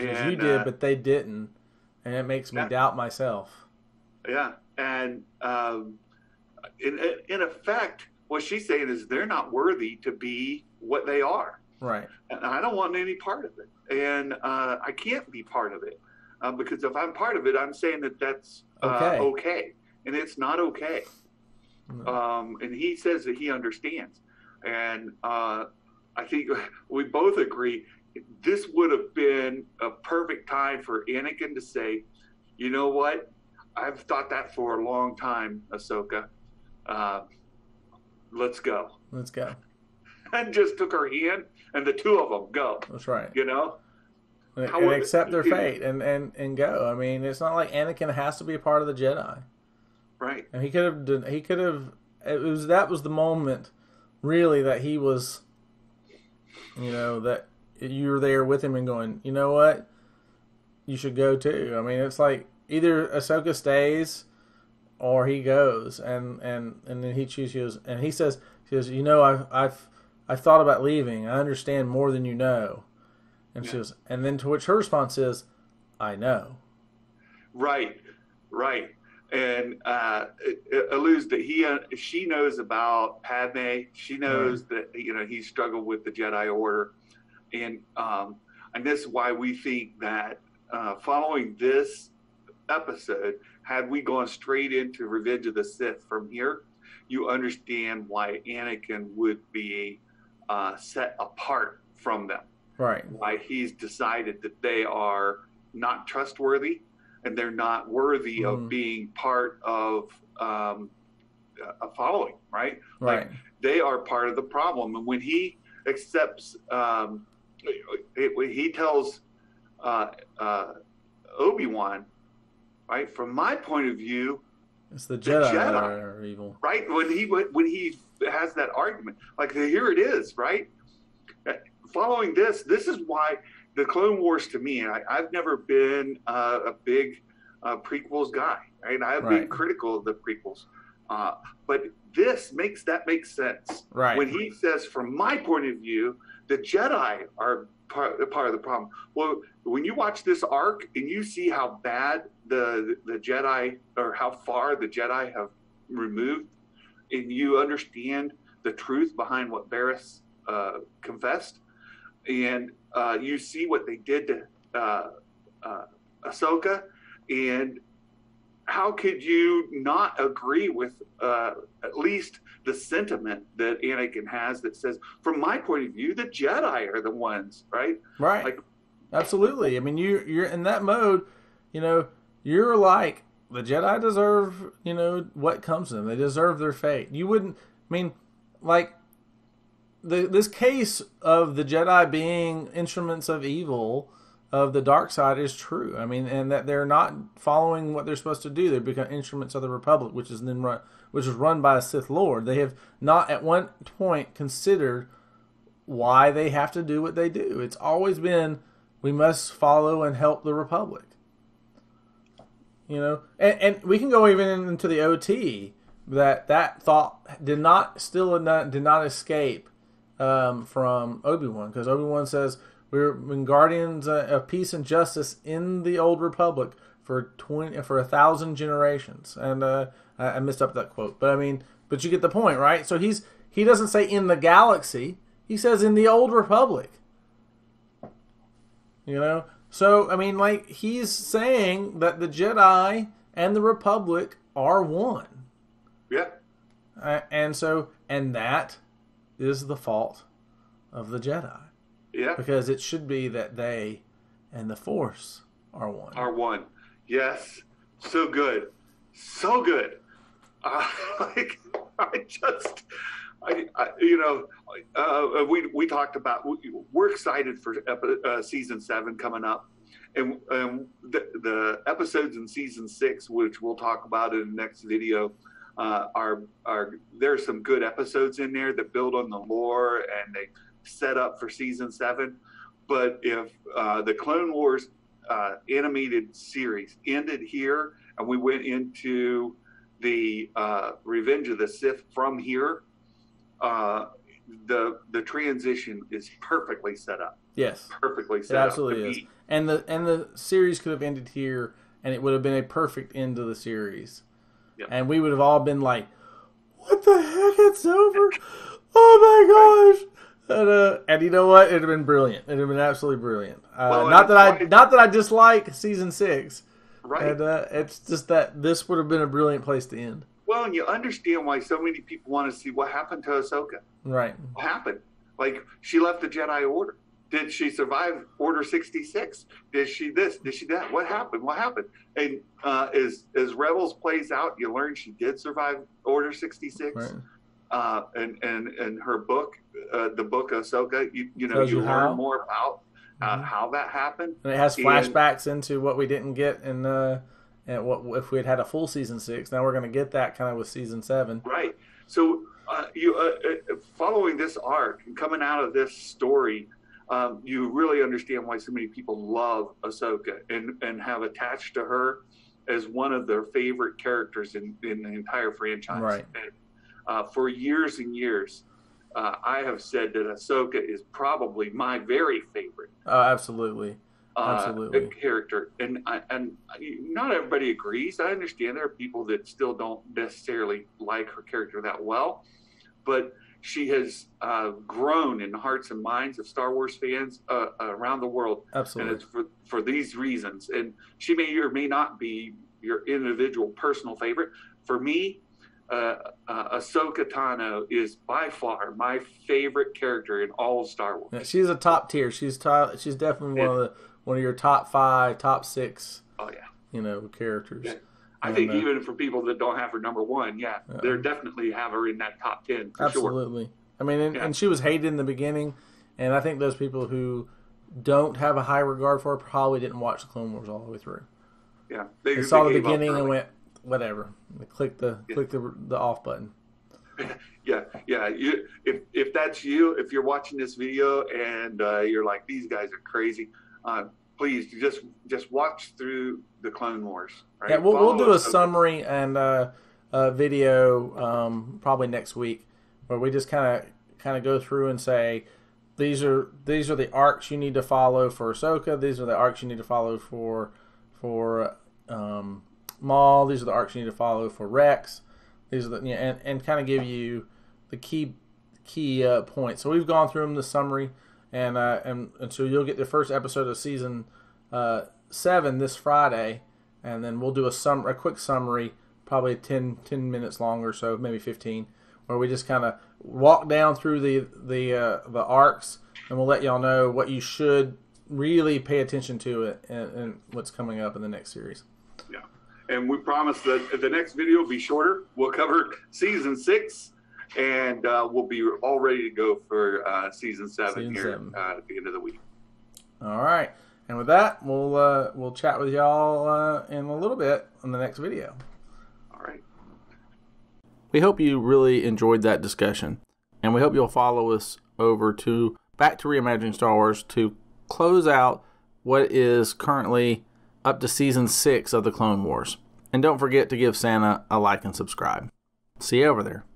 And you did, but they didn't, and it makes me doubt myself. Yeah, and in effect, what she's saying is they're not worthy to be what they are. Right. And I don't want any part of it, and I can't be part of it because if I'm part of it, I'm saying that that's okay, and it's not okay. No. And he says that he understands, and I think we both agree. This would have been a perfect time for Anakin to say, "You know what? I've thought that for a long time, Ahsoka. Let's go." Let's go. And just took her hand, and the two of them go. That's right. And accept their fate and go. I mean, it's not like Anakin has to be a part of the Jedi. Right. And he could have. That was the moment, really, that he was. That you were there with him and going, "You know what? You should go too." I mean, it's like either Ahsoka stays or he goes, and then he chooses, and he says, I've thought about leaving. I understand more than you know, and she goes, and then to which her response is, "I know." Right, and it alludes that she knows about Padme. She knows that he struggled with the Jedi Order. And this is why we think that following this episode, had we gone straight into Revenge of the Sith from here, you understand why Anakin would be set apart from them. Right. Why he's decided that they are not trustworthy and they're not worthy of being part of a following, right? Right. Like they are part of the problem. And when he accepts... he tells Obi-Wan, right? From my point of view, it's the Jedi that are evil, right? When he has that argument, like here it is, right? Following this is why the Clone Wars to me, I've never been a big prequels guy, right? I've been critical of the prequels, But this makes sense. Right. When he says, from my point of view, the Jedi are part of the problem. Well, when you watch this arc and you see how bad the Jedi, or how far the Jedi have removed, and you understand the truth behind what Barriss confessed, and you see what they did to Ahsoka, and how could you not agree with at least the sentiment that Anakin has that says, from my point of view, the Jedi are the ones, right? Right. Like, absolutely. I mean, you're in that mode, you're like, the Jedi deserve, what comes to them. They deserve their fate. You wouldn't, I mean, like, this case of the Jedi being instruments of evil, of the dark side, is true. I mean, and that they're not following what they're supposed to do. They become instruments of the Republic, which is run by a Sith Lord. They have not at one point considered why they have to do what they do. It's always been, we must follow and help the Republic. And we can go even into the OT, that thought did not escape from Obi-Wan, because Obi-Wan says, we're been guardians of peace and justice in the Old Republic for 1,000 generations. And I messed up that quote, but you get the point, right? So he doesn't say in the galaxy, he says in the Old Republic. So he's saying that the Jedi and the Republic are one. Yeah. And that is the fault of the Jedi. Yeah. Because it should be that they and the Force are one. Are one. Yes. So good. So good. We talked about, we're excited for season 7 coming up. And the episodes in season 6, which we'll talk about in the next video, there's some good episodes in there that build on the lore and they set up for season 7. But if the Clone Wars animated series ended here and we went into the Revenge of the Sith from here, the transition is perfectly set up. Yes, perfectly set it up. Absolutely is. And the series could have ended here, and it would have been a perfect end to the series. Yep. And we would have all been like, "What the heck? It's over! Oh my gosh!" And you know what? It'd have been brilliant. It'd have been absolutely brilliant. Not that I dislike season 6. Right. And it's just that this would have been a brilliant place to end. Well, and you understand why so many people want to see what happened to Ahsoka. Right. What happened? Like, she left the Jedi Order. Did she survive Order 66? Did she this? Did she that? What happened? What happened? And as Rebels plays out, you learn she did survive Order 66. Right. And her book, the book of Ahsoka, you learn more about how that happened. And it has flashbacks into what we didn't get in and what if we had a full season 6. Now we're going to get that kind of with season 7. Right. So following this arc and coming out of this story, you really understand why so many people love Ahsoka and have attached to her as one of their favorite characters in the entire franchise. Right. And, for years and years, I have said that Ahsoka is probably my very favorite. Oh, absolutely. Absolutely. Character. And not everybody agrees. I understand there are people that still don't necessarily like her character that well, but she has grown in the hearts and minds of Star Wars fans around the world. Absolutely. And it's for these reasons. And she may or may not be your individual personal favorite. For me, Ahsoka Tano is by far my favorite character in all of Star Wars. Yeah, she's a top tier. She's definitely one of your top 5, top 6. Oh yeah. Characters. Yeah. I think even for people that don't have her number 1, they're definitely have her in that top 10 for absolutely. Sure. I mean, and she was hated in the beginning, and I think those people who don't have a high regard for her probably didn't watch the Clone Wars all the way through. Yeah, they saw the beginning and went, whatever. Click the off button. Yeah. If that's you, if you're watching this video and you're like, these guys are crazy, please just watch through the Clone Wars. Right? Yeah, we'll do a summary, and video probably next week, where we just kind of go through and say these are the arcs you need to follow for Ahsoka. These are the arcs you need to follow for Maul. These are the arcs you need to follow for Rex. These are the and kind of give you the key points. So we've gone through them, the summary, and so you'll get the first episode of season 7 this Friday, and then we'll do a quick summary, probably 10 minutes long or so, maybe 15, where we just kind of walk down through the arcs, and we'll let y'all know what you should really pay attention to it and what's coming up in the next series. Yeah, and we promise that the next video will be shorter. We'll cover season 6. And we'll be all ready to go for season 7 at the end of the week. All right. And with that, we'll chat with y'all in a little bit on the next video. All right. We hope you really enjoyed that discussion. And we hope you'll follow us over to Back to Reimagining Star Wars to close out what is currently up to season 6 of the Clone Wars. And don't forget to give Santa a like and subscribe. See you over there.